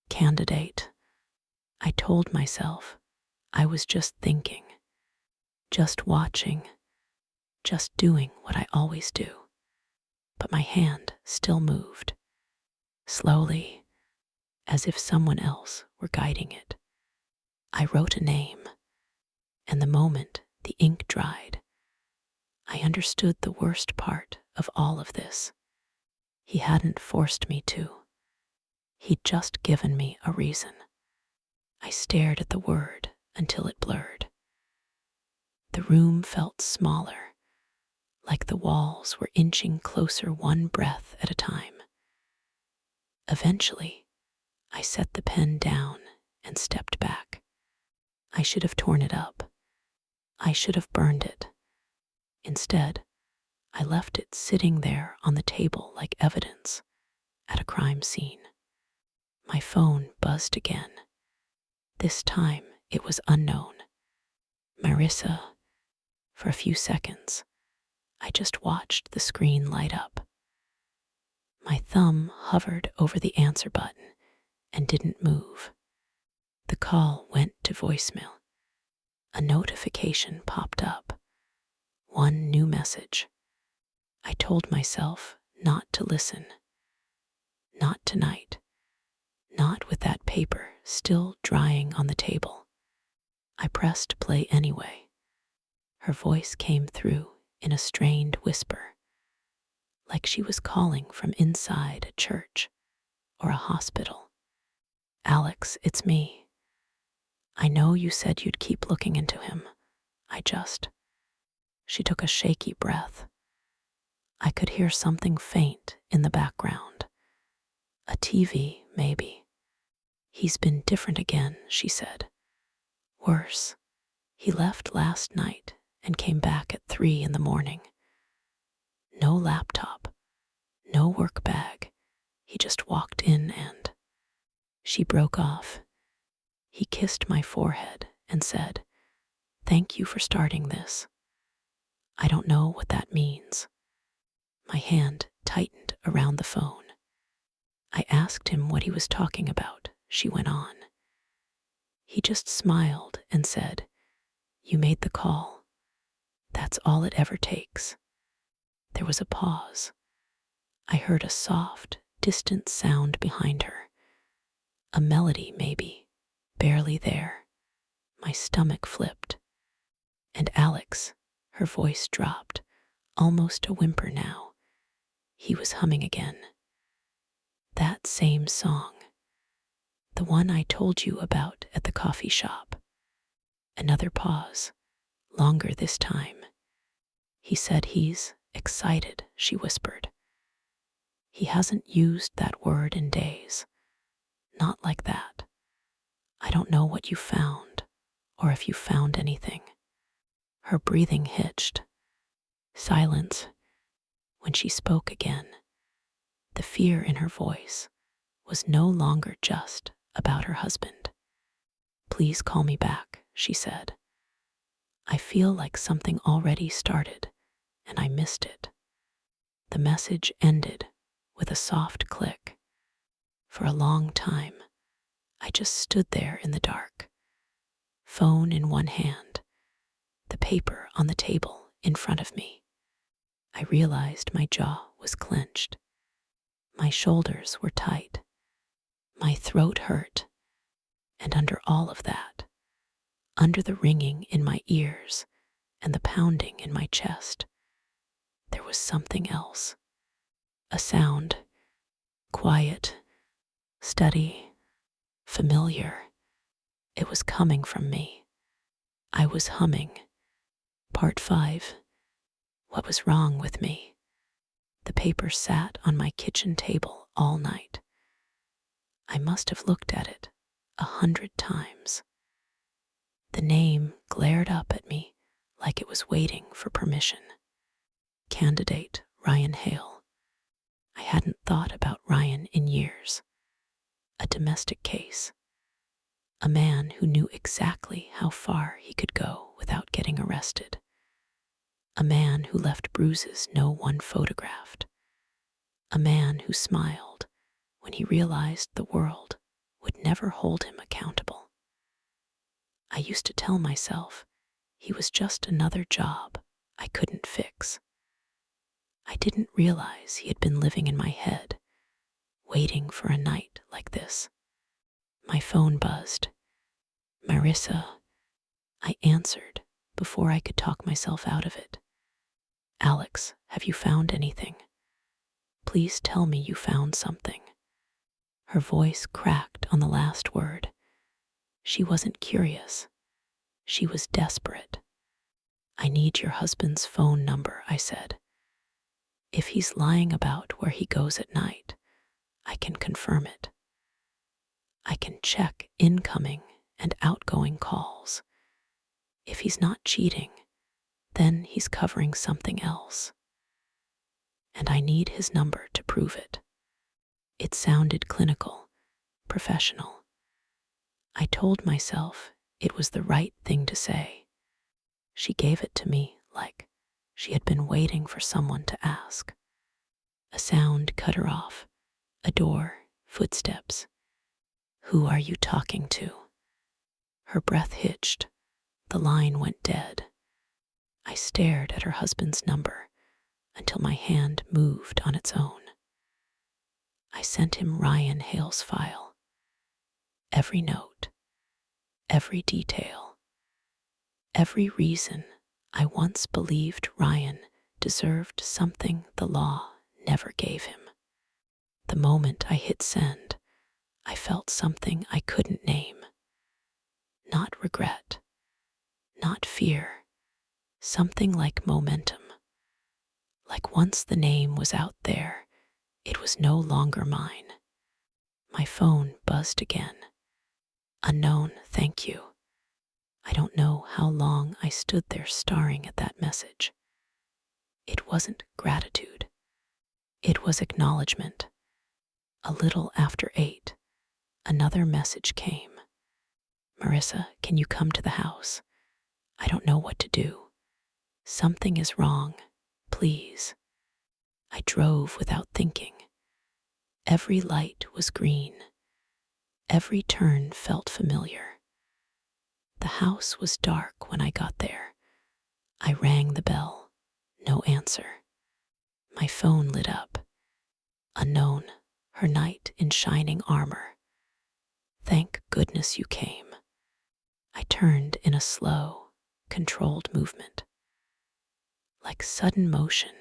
Candidate. I told myself I was just thinking, just watching, just doing what I always do. But my hand still moved, slowly, as if someone else were guiding it. I wrote a name, and the moment the ink dried, I understood the worst part of all of this. He hadn't forced me to. He'd just given me a reason. I stared at the word until it blurred. The room felt smaller, like the walls were inching closer one breath at a time. Eventually, I set the pen down and stepped back. I should have torn it up. I should have burned it. Instead, I left it sitting there on the table like evidence at a crime scene. My phone buzzed again. This time it was unknown. Marissa. For a few seconds, I just watched the screen light up. My thumb hovered over the answer button and didn't move. The call went to voicemail. A notification popped up. One new message. I told myself not to listen. Not tonight. Not with that paper still drying on the table. I pressed play anyway. Her voice came through in a strained whisper, like she was calling from inside a church or a hospital. Alex, it's me. I know you said you'd keep looking into him. She took a shaky breath. I could hear something faint in the background. A TV, maybe. He's been different again, she said. Worse. He left last night and came back at 3 in the morning. No laptop, no work bag. He just walked in and... She broke off. He kissed my forehead and said, "Thank you for starting this. I don't know what that means." My hand tightened around the phone. I asked him what he was talking about, she went on. He just smiled and said, "You made the call. That's all it ever takes." There was a pause. I heard a soft, distant sound behind her. A melody, maybe, barely there. My stomach flipped. And Alex, her voice dropped, almost a whimper now. He was humming again. That same song. The one I told you about at the coffee shop. Another pause, longer this time. He said he's excited, she whispered. He hasn't used that word in days. Not like that. I don't know what you found, or if you found anything. Her breathing hitched. Silence. When she spoke again, the fear in her voice was no longer just about her husband. "Please call me back," she said. "I feel like something already started, and I missed it. The message ended with a soft click. For a long time, I just stood there in the dark, phone in one hand, the paper on the table in front of me. I realized my jaw was clenched. My shoulders were tight. My throat hurt. And under all of that, under the ringing in my ears and the pounding in my chest, there was something else. A sound, quiet, steady, familiar. It was coming from me. I was humming. Part 5. What was wrong with me? The paper sat on my kitchen table all night. I must have looked at it 100 times. The name glared up at me like it was waiting for permission. Candidate Ryan Hale. I hadn't thought about Ryan in years. A domestic case. A man who knew exactly how far he could go without getting arrested. A man who left bruises no one photographed. A man who smiled when he realized the world would never hold him accountable. I used to tell myself he was just another job I couldn't fix. I didn't realize he had been living in my head, waiting for a night like this. My phone buzzed. Marissa. I answered before I could talk myself out of it. Alex, have you found anything? Please tell me you found something. Her voice cracked on the last word. She wasn't curious. She was desperate. I need your husband's phone number, I said. If he's lying about where he goes at night, I can confirm it. I can check incoming and outgoing calls. If he's not cheating, then he's covering something else. And I need his number to prove it. It sounded clinical, professional. I told myself it was the right thing to say. She gave it to me like she had been waiting for someone to ask. A sound cut her off. A door, footsteps. Who are you talking to? Her breath hitched. The line went dead. I stared at her husband's number until my hand moved on its own. I sent him Ryan Hale's file. Every note, every detail, every reason I once believed Ryan deserved something the law never gave him. The moment I hit send, I felt something I couldn't name. Not regret, not fear, something like momentum. Like once the name was out there, it was no longer mine. My phone buzzed again. Unknown, thank you. I don't know how long I stood there staring at that message. It wasn't gratitude. It was acknowledgement. A little after 8, another message came. Marissa, can you come to the house? I don't know what to do. Something is wrong. Please. I drove without thinking. Every light was green. Every turn felt familiar. The house was dark when I got there. I rang the bell. No answer. My phone lit up. Unknown, her knight in shining armor. Thank goodness you came. I turned in a slow, controlled movement. Like sudden motion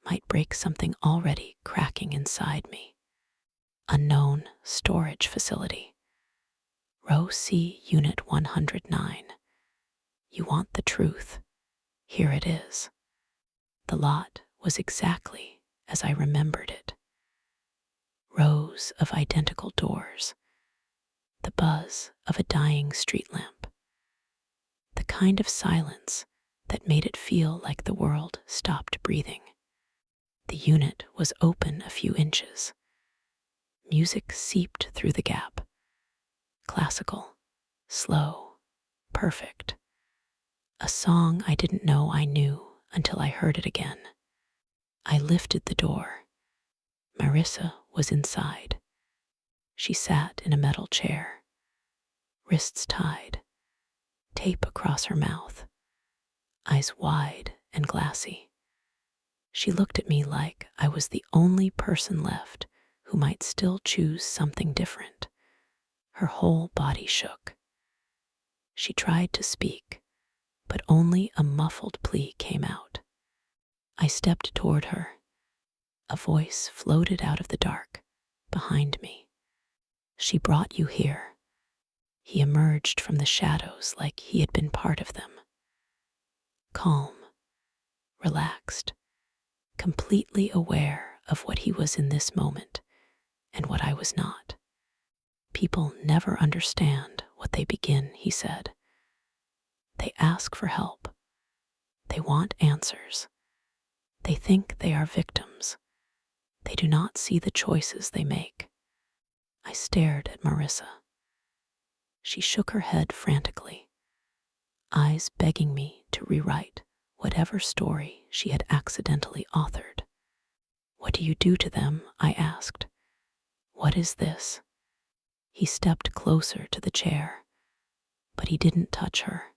might break something already cracking inside me. Unknown storage facility. Row C, Unit 109. You want the truth? Here it is. The lot was exactly as I remembered it. Rows of identical doors. The buzz of a dying street lamp. The kind of silence that made it feel like the world stopped breathing. The unit was open a few inches. Music seeped through the gap. Classical, slow, perfect. A song I didn't know I knew until I heard it again. I lifted the door. Marissa was inside. She sat in a metal chair, wrists tied, tape across her mouth, eyes wide and glassy. She looked at me like I was the only person left who might still choose something different. Her whole body shook. She tried to speak, but only a muffled plea came out. I stepped toward her. A voice floated out of the dark behind me. She brought you here. He emerged from the shadows like he had been part of them. Calm, relaxed, completely aware of what he was in this moment and what I was not. People never understand what they begin, he said. They ask for help. They want answers. They think they are victims. They do not see the choices they make. I stared at Marissa. She shook her head frantically, eyes begging me to rewrite whatever story she had accidentally authored. What do you do to them? I asked. What is this? He stepped closer to the chair, but he didn't touch her.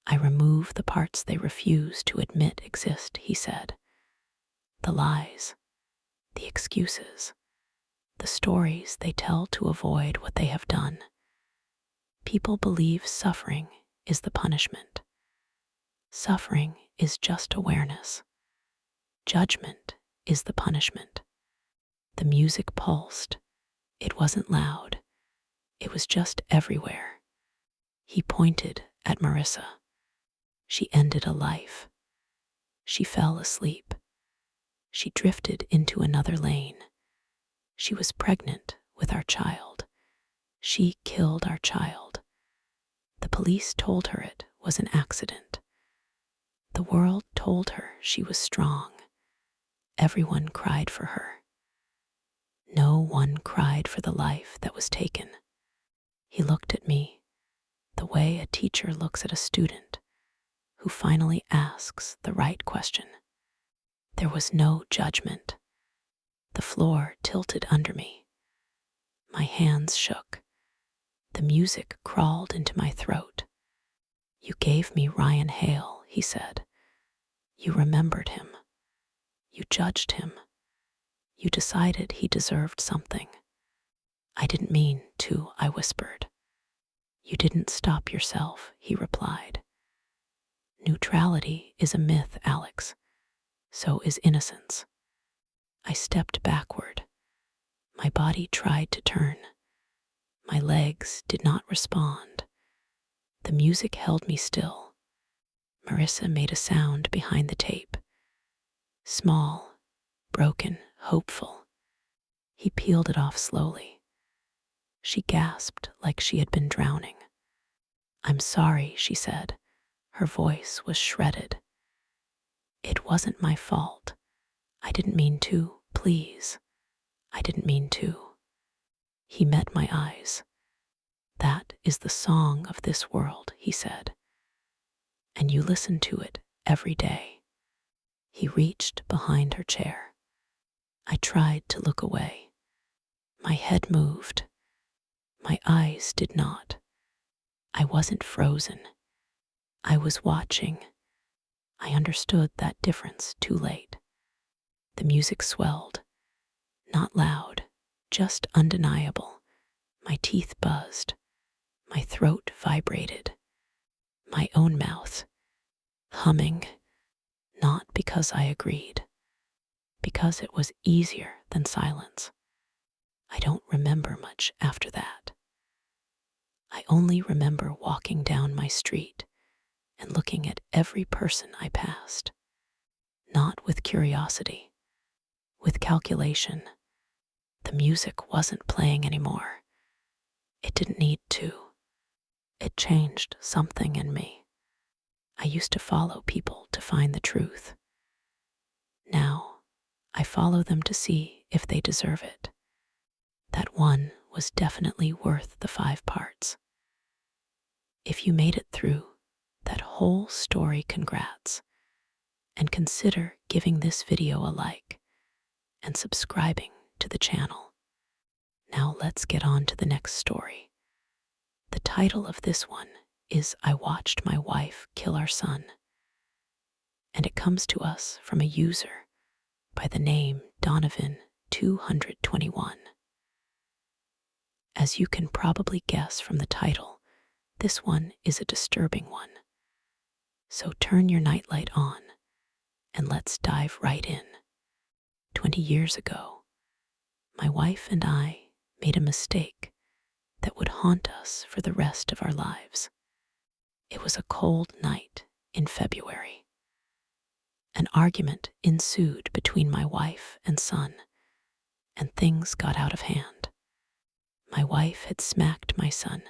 I remove the parts they refuse to admit exist, he said. The lies, the excuses, the stories they tell to avoid what they have done. People believe suffering is the punishment. Suffering is just awareness. Judgment is the punishment. The music pulsed. It wasn't loud. It was just everywhere. He pointed at Marissa. She ended a life. She fell asleep. She drifted into another lane. She was pregnant with our child. She killed our child. The police told her it was an accident. The world told her she was strong. Everyone cried for her. No one cried for the life that was taken. He looked at me the way a teacher looks at a student who finally asks the right question. There was no judgment. The floor tilted under me. My hands shook. The music crawled into my throat. You gave me Ryan Hale, he said. You remembered him. You judged him. You decided he deserved something. I didn't mean to, I whispered. You didn't stop yourself, he replied. Neutrality is a myth, Alex. So is innocence. I stepped backward. My body tried to turn. My legs did not respond. The music held me still. Marissa made a sound behind the tape. Small, broken, hopeful. He peeled it off slowly. She gasped like she had been drowning. I'm sorry, she said. Her voice was shredded. It wasn't my fault. I didn't mean to, please. I didn't mean to. He met my eyes. That is the song of this world, he said. And you listen to it every day. He reached behind her chair. I tried to look away. My head moved. My eyes did not. I wasn't frozen. I was watching. I understood that difference too late. The music swelled. Not loud, just undeniable. My teeth buzzed. My throat vibrated. My own mouth, humming, not because I agreed, because it was easier than silence. I don't remember much after that. I only remember walking down my street and looking at every person I passed, not with curiosity, with calculation. The music wasn't playing anymore. It didn't need to. It changed something in me. I used to follow people to find the truth. Now, I follow them to see if they deserve it. That one was definitely worth the 5 parts. If you made it through that whole story, congrats. and consider giving this video a like and subscribing to the channel. Now let's get on to the next story. The title of this one is I Watched My Wife Kill Our Son, and it comes to us from a user by the name Donovan221. As you can probably guess from the title, this one is a disturbing one. So turn your nightlight on and let's dive right in. 20 years ago, my wife and I made a mistake that would haunt us for the rest of our lives. It was a cold night in February. An argument ensued between my wife and son, and things got out of hand. My wife had smacked my son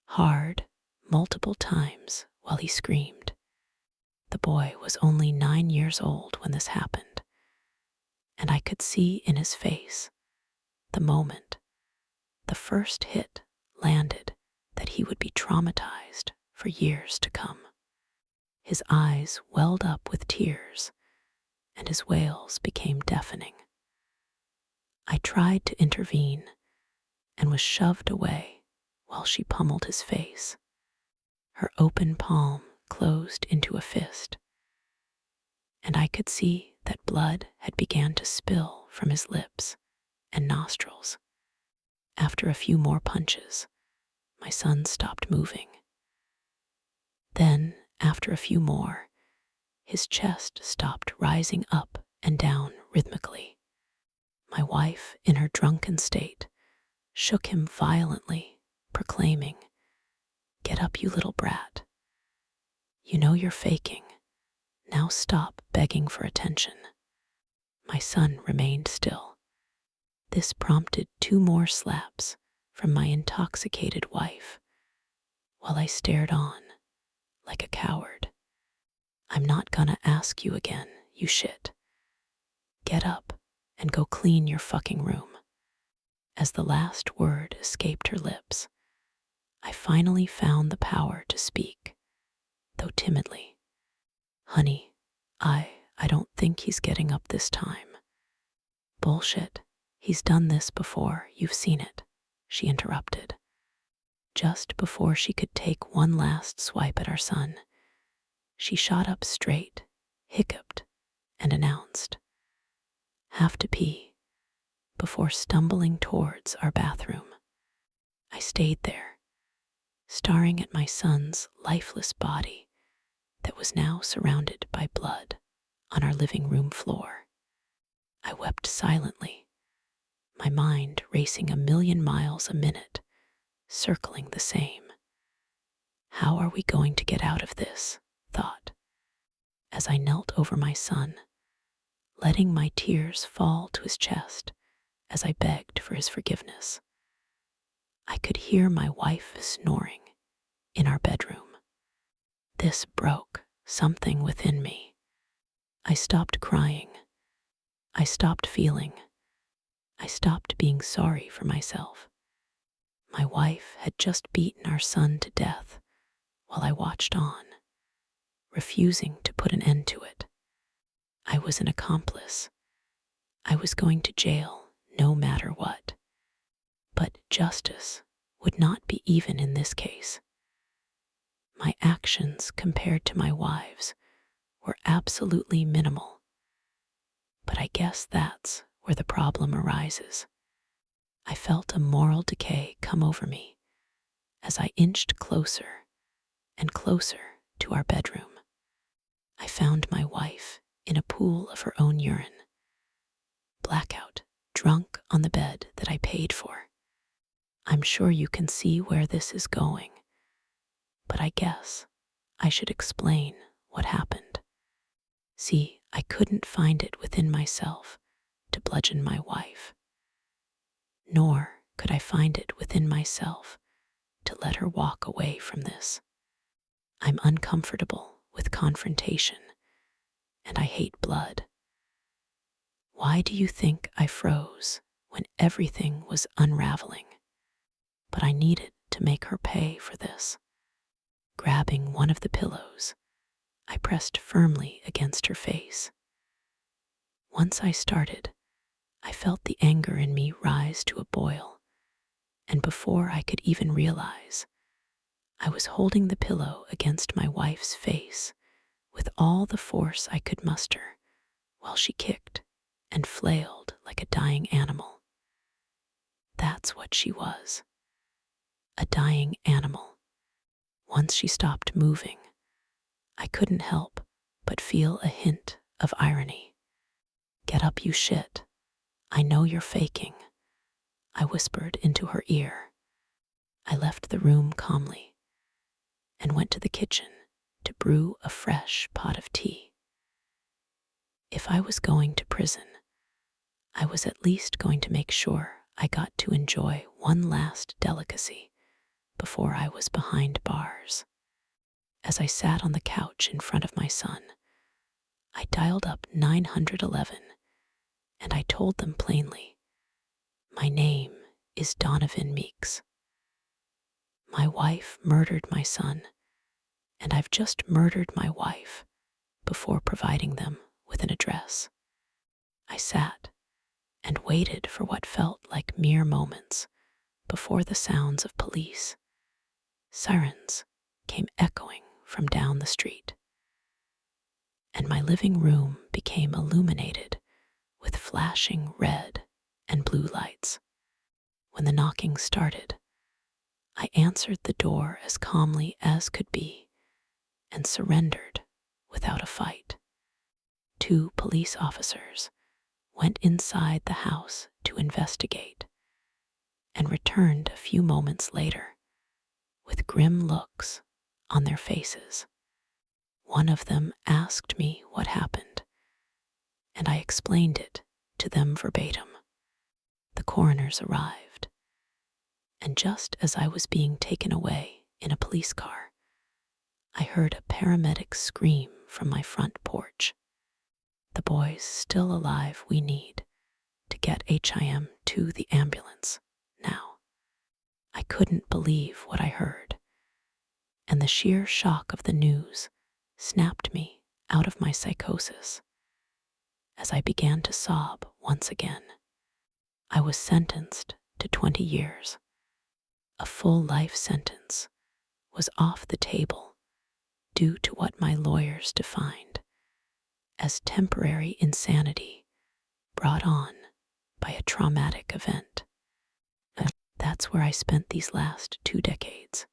hard multiple times while he screamed. The boy was only 9 years old when this happened, and I could see in his face the moment the first hit landed that he would be traumatized for years to come. His eyes welled up with tears, and his wails became deafening. I tried to intervene and was shoved away while she pummeled his face. Her open palm closed into a fist, and I could see that blood had begun to spill from his lips and nostrils. After a few more punches, my son stopped moving. Then, after a few more, his chest stopped rising up and down rhythmically. My wife, in her drunken state, shook him violently, proclaiming, "Get up, you little brat. You know you're faking. Now stop begging for attention." My son remained still. This prompted 2 more slaps from my intoxicated wife, while I stared on like a coward. "I'm not gonna ask you again, you shit. Get up and go clean your fucking room." As the last word escaped her lips, I finally found the power to speak, though timidly. "Honey, I don't think he's getting up this time." "Bullshit. He's done this before, you've seen it," she interrupted. Just before she could take one last swipe at our son, she shot up straight, hiccuped, and announced, "Have to pee," before stumbling towards our bathroom. I stayed there, staring at my son's lifeless body that was now surrounded by blood on our living room floor. I wept silently, my mind racing 1,000,000 miles a minute, circling the same. How are we going to get out of this? Thought, as I knelt over my son, letting my tears fall to his chest as I begged for his forgiveness. I could hear my wife snoring in our bedroom. This broke something within me. I stopped crying. I stopped feeling. I stopped being sorry for myself. My wife had just beaten our son to death while I watched on, refusing to put an end to it. I was an accomplice. I was going to jail no matter what. But justice would not be even in this case. My actions compared to my wife's were absolutely minimal. But I guess that's where the problem arises. I felt a moral decay come over me as I inched closer and closer to our bedroom. I found my wife in a pool of her own urine, blackout, drunk on the bed that I paid for. I'm sure you can see where this is going, but I guess I should explain what happened. See, I couldn't find it within myself to bludgeon my wife, nor could I find it within myself to let her walk away from this. I'm uncomfortable with confrontation, and I hate blood. Why do you think I froze when everything was unraveling? But I needed to make her pay for this. Grabbing one of the pillows, I pressed firmly against her face. Once I started, I felt the anger in me rise to a boil, and before I could even realize, I was holding the pillow against my wife's face with all the force I could muster, while she kicked and flailed like a dying animal. That's what she was, a dying animal. Once she stopped moving, I couldn't help but feel a hint of irony. "Get up, you shit. I know you're faking," I whispered into her ear. I left the room calmly and went to the kitchen to brew a fresh pot of tea. If I was going to prison, I was at least going to make sure I got to enjoy one last delicacy before I was behind bars. As I sat on the couch in front of my son, I dialed up 911 and I told them plainly, "My name is Donovan Meeks. My wife murdered my son, and I've just murdered my wife before providing them with an address." I sat and waited for what felt like mere moments before the sounds of police sirens came echoing from down the street, and my living room became illuminated with flashing red and blue lights. When the knocking started, I answered the door as calmly as could be and surrendered without a fight. 2 police officers went inside the house to investigate and returned a few moments later with grim looks on their faces. One of them asked me what happened, and I explained it to them verbatim. The coroners arrived, and just as I was being taken away in a police car, I heard a paramedic scream from my front porch. "The boy's still alive. We need to get him to the ambulance now." I couldn't believe what I heard, and the sheer shock of the news snapped me out of my psychosis. As I began to sob once again, I was sentenced to 20 years. A full life sentence was off the table due to what my lawyers defined as temporary insanity brought on by a traumatic event. That's where I spent these last 2 decades,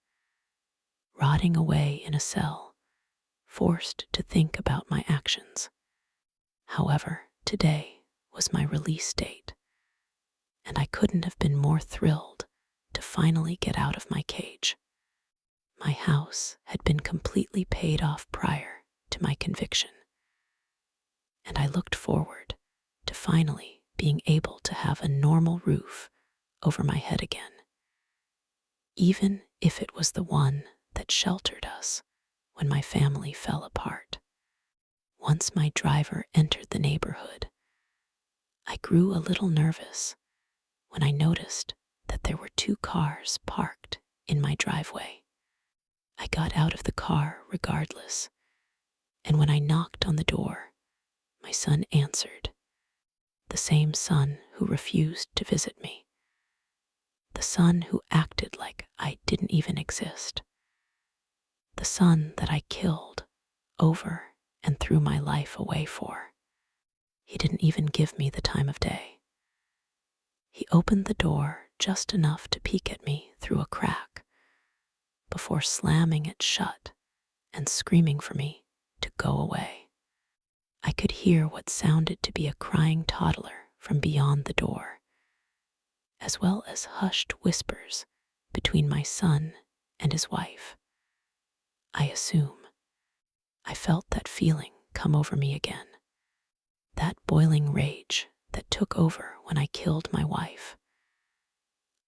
rotting away in a cell, forced to think about my actions. However, today was my release date, and I couldn't have been more thrilled to finally get out of my cage. My house had been completely paid off prior to my conviction, and I looked forward to finally being able to have a normal roof over my head again, even if it was the one that sheltered us when my family fell apart. Once my driver entered the neighborhood, I grew a little nervous when I noticed that there were 2 cars parked in my driveway. I got out of the car regardless, and when I knocked on the door, my son answered, the same son who refused to visit me, the son who acted like I didn't even exist, the son that I killed over and threw my life away for. He didn't even give me the time of day. He opened the door just enough to peek at me through a crack before slamming it shut and screaming for me to go away. I could hear what sounded to be a crying toddler from beyond the door, as well as hushed whispers between my son and his wife. I assume I felt that feeling come over me again, that boiling rage that took over when I killed my wife.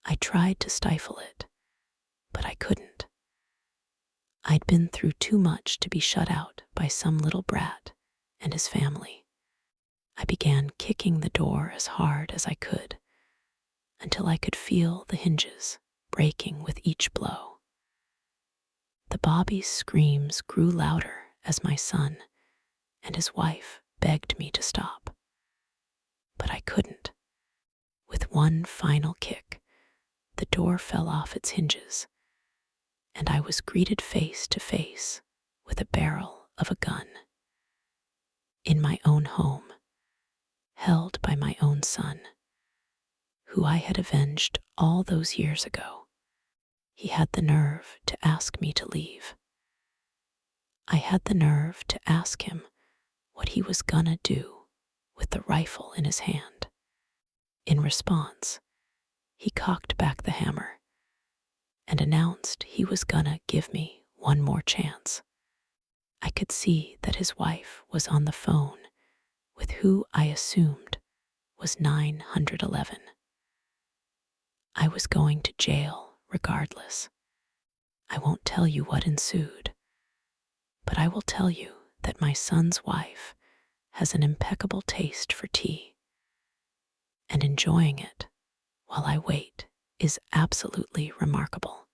I tried to stifle it, but I couldn't. I'd been through too much to be shut out by some little brat and his family. I began kicking the door as hard as I could until I could feel the hinges breaking with each blow. The Bobby's screams grew louder as my son and his wife begged me to stop. But I couldn't. With one final kick, the door fell off its hinges, and I was greeted face to face with a barrel of a gun. In my own home, held by my own son, who I had avenged all those years ago. He had the nerve to ask me to leave. I had the nerve to ask him what he was gonna do with the rifle in his hand. In response, he cocked back the hammer and announced he was gonna give me one more chance. I could see that his wife was on the phone with who I assumed was 911. I was going to jail regardless. I won't tell you what ensued, but I will tell you that my son's wife has an impeccable taste for tea, and enjoying it while I wait is absolutely remarkable,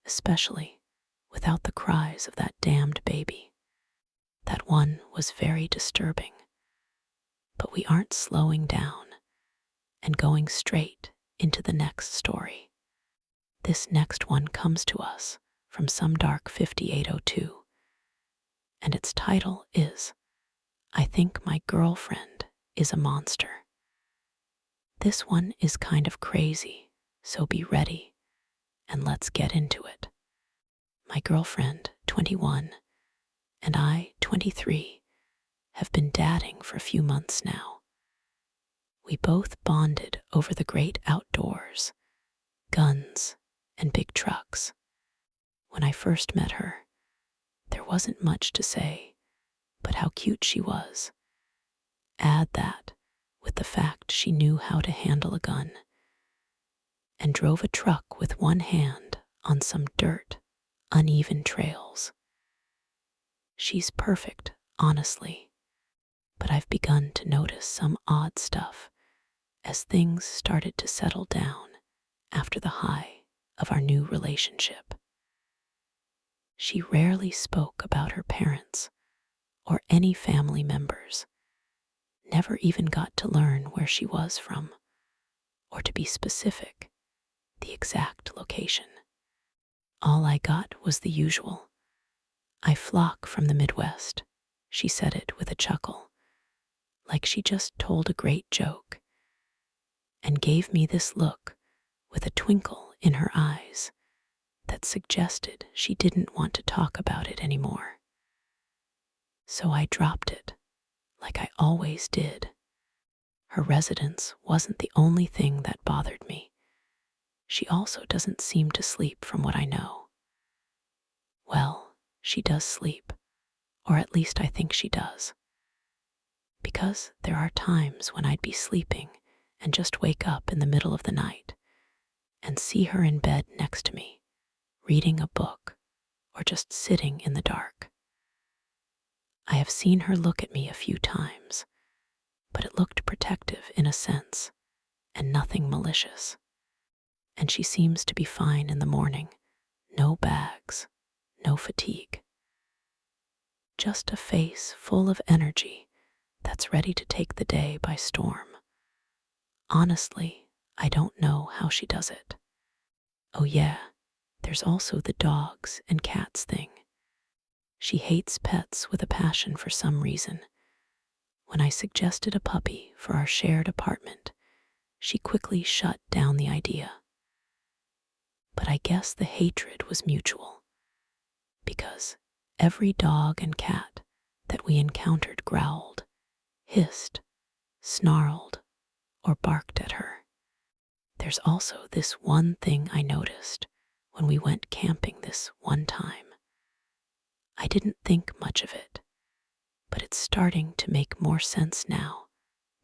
especially without the cries of that damned baby. That one was very disturbing, but we aren't slowing down and going straight into the next story. This next one comes to us from some dark 5802, and its title is I Think My Girlfriend is a Monster. This one is kind of crazy, so be ready and let's get into it. My girlfriend, 21, and I, 23, have been dating for a few months now. We both bonded over the great outdoors, guns, and big trucks. When I first met her, there wasn't much to say, but how cute she was. Add that with the fact she knew how to handle a gun and drove a truck with one hand on some dirt, uneven trails. She's perfect, honestly, but I've begun to notice some odd stuff as things started to settle down after the high of our new relationship. She rarely spoke about her parents or any family members, never even got to learn where she was from, or to be specific, the exact location. All I got was the usual. I flock from the Midwest, she said it with a chuckle, like she just told a great joke, and gave me this look with a twinkle in her eyes that suggested she didn't want to talk about it anymore. So I dropped it, like I always did. Her residence wasn't the only thing that bothered me. She also doesn't seem to sleep from what I know. Well, she does sleep, or at least I think she does. Because there are times when I'd be sleeping and just wake up in the middle of the night and see her in bed next to me, reading a book or just sitting in the dark. I have seen her look at me a few times, but it looked protective in a sense and nothing malicious. And she seems to be fine in the morning. No bags, no fatigue. Just a face full of energy that's ready to take the day by storm. Honestly, I don't know how she does it. Oh yeah, there's also the dogs and cats thing. She hates pets with a passion for some reason. When I suggested a puppy for our shared apartment, she quickly shut down the idea. But I guess the hatred was mutual, because every dog and cat that we encountered growled, hissed, snarled, or barked at her. There's also this one thing I noticed when we went camping this one time. I didn't think much of it, but it's starting to make more sense now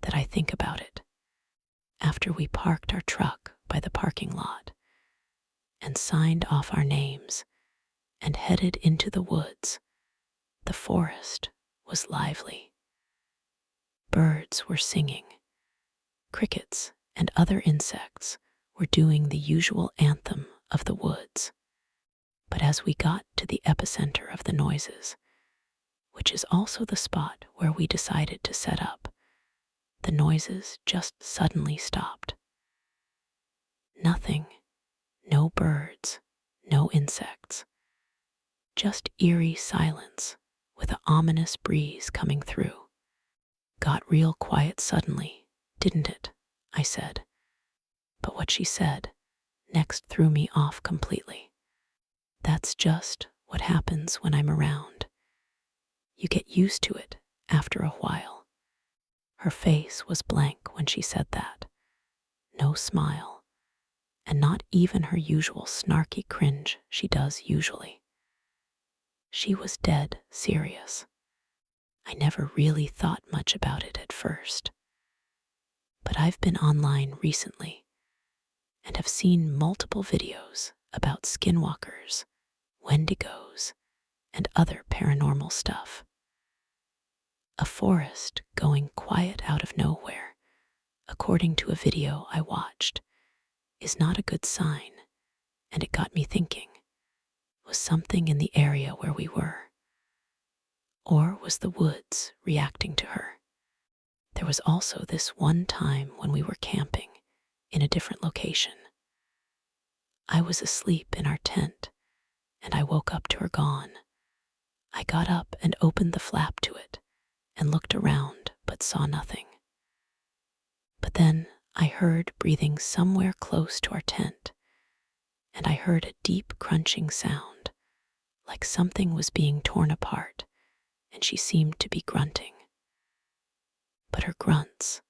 that I think about it. After we parked our truck by the parking lot and signed off our names and headed into the woods, the forest was lively. Birds were singing. Crickets and other insects were doing the usual anthem of the woods. But as we got to the epicenter of the noises, which is also the spot where we decided to set up. The noises just suddenly stopped. Nothing, no birds, no insects, just eerie silence with an ominous breeze coming through. Got real quiet suddenly, didn't it? I said. But what she said next threw me off completely. That's just what happens when I'm around. You get used to it after a while. Her face was blank when she said that. No smile, and not even her usual snarky cringe she does usually. She was dead serious. I never really thought much about it at first. But I've been online recently and have seen multiple videos about skinwalkers, wendigos, and other paranormal stuff. A forest going quiet out of nowhere, according to a video I watched, is not a good sign, and it got me thinking, was something in the area where we were? Or was the woods reacting to her? There was also this one time when we were camping in a different location. I was asleep in our tent, and I woke up to her gone. I got up and opened the flap to it and looked around but saw nothing. But then I heard breathing somewhere close to our tent, and I heard a deep crunching sound, like something was being torn apart, and she seemed to be grunting. But her grunts,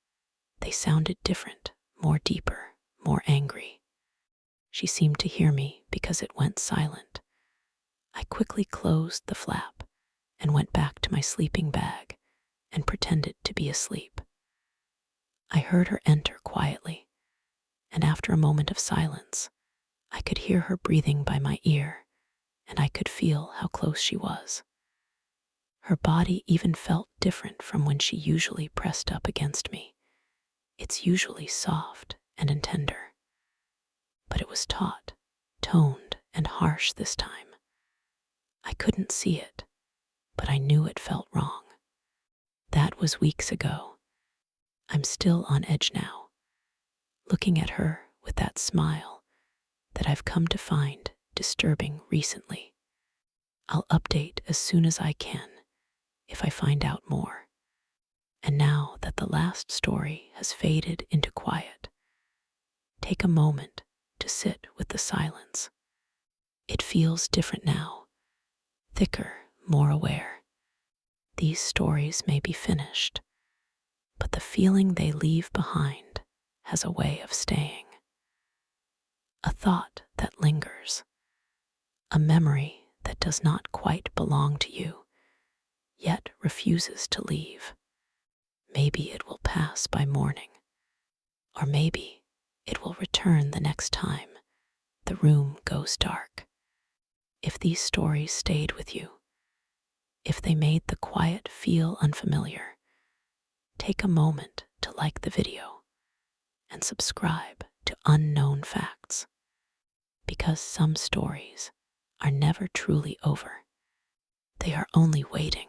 they sounded different, more deeper, more angry. She seemed to hear me because it went silent. I quickly closed the flap and went back to my sleeping bag and pretended to be asleep. I heard her enter quietly, and after a moment of silence, I could hear her breathing by my ear, and I could feel how close she was. Her body even felt different from when she usually pressed up against me. It's usually soft and tender, but it was taut, toned, and harsh this time. I couldn't see it, but I knew it felt wrong. That was weeks ago. I'm still on edge now, looking at her with that smile that I've come to find disturbing recently. I'll update as soon as I can if I find out more. And now that the last story has faded into quiet, take a moment to sit with the silence. It feels different now, thicker, more aware. These stories may be finished, but the feeling they leave behind has a way of staying. A thought that lingers, a memory that does not quite belong to you, yet refuses to leave. Maybe it will pass by morning, or maybe it will return the next time the room goes dark. If these stories stayed with you, if they made the quiet feel unfamiliar, take a moment to like the video and subscribe to Unknown Facts, because some stories are never truly over. They are only waiting.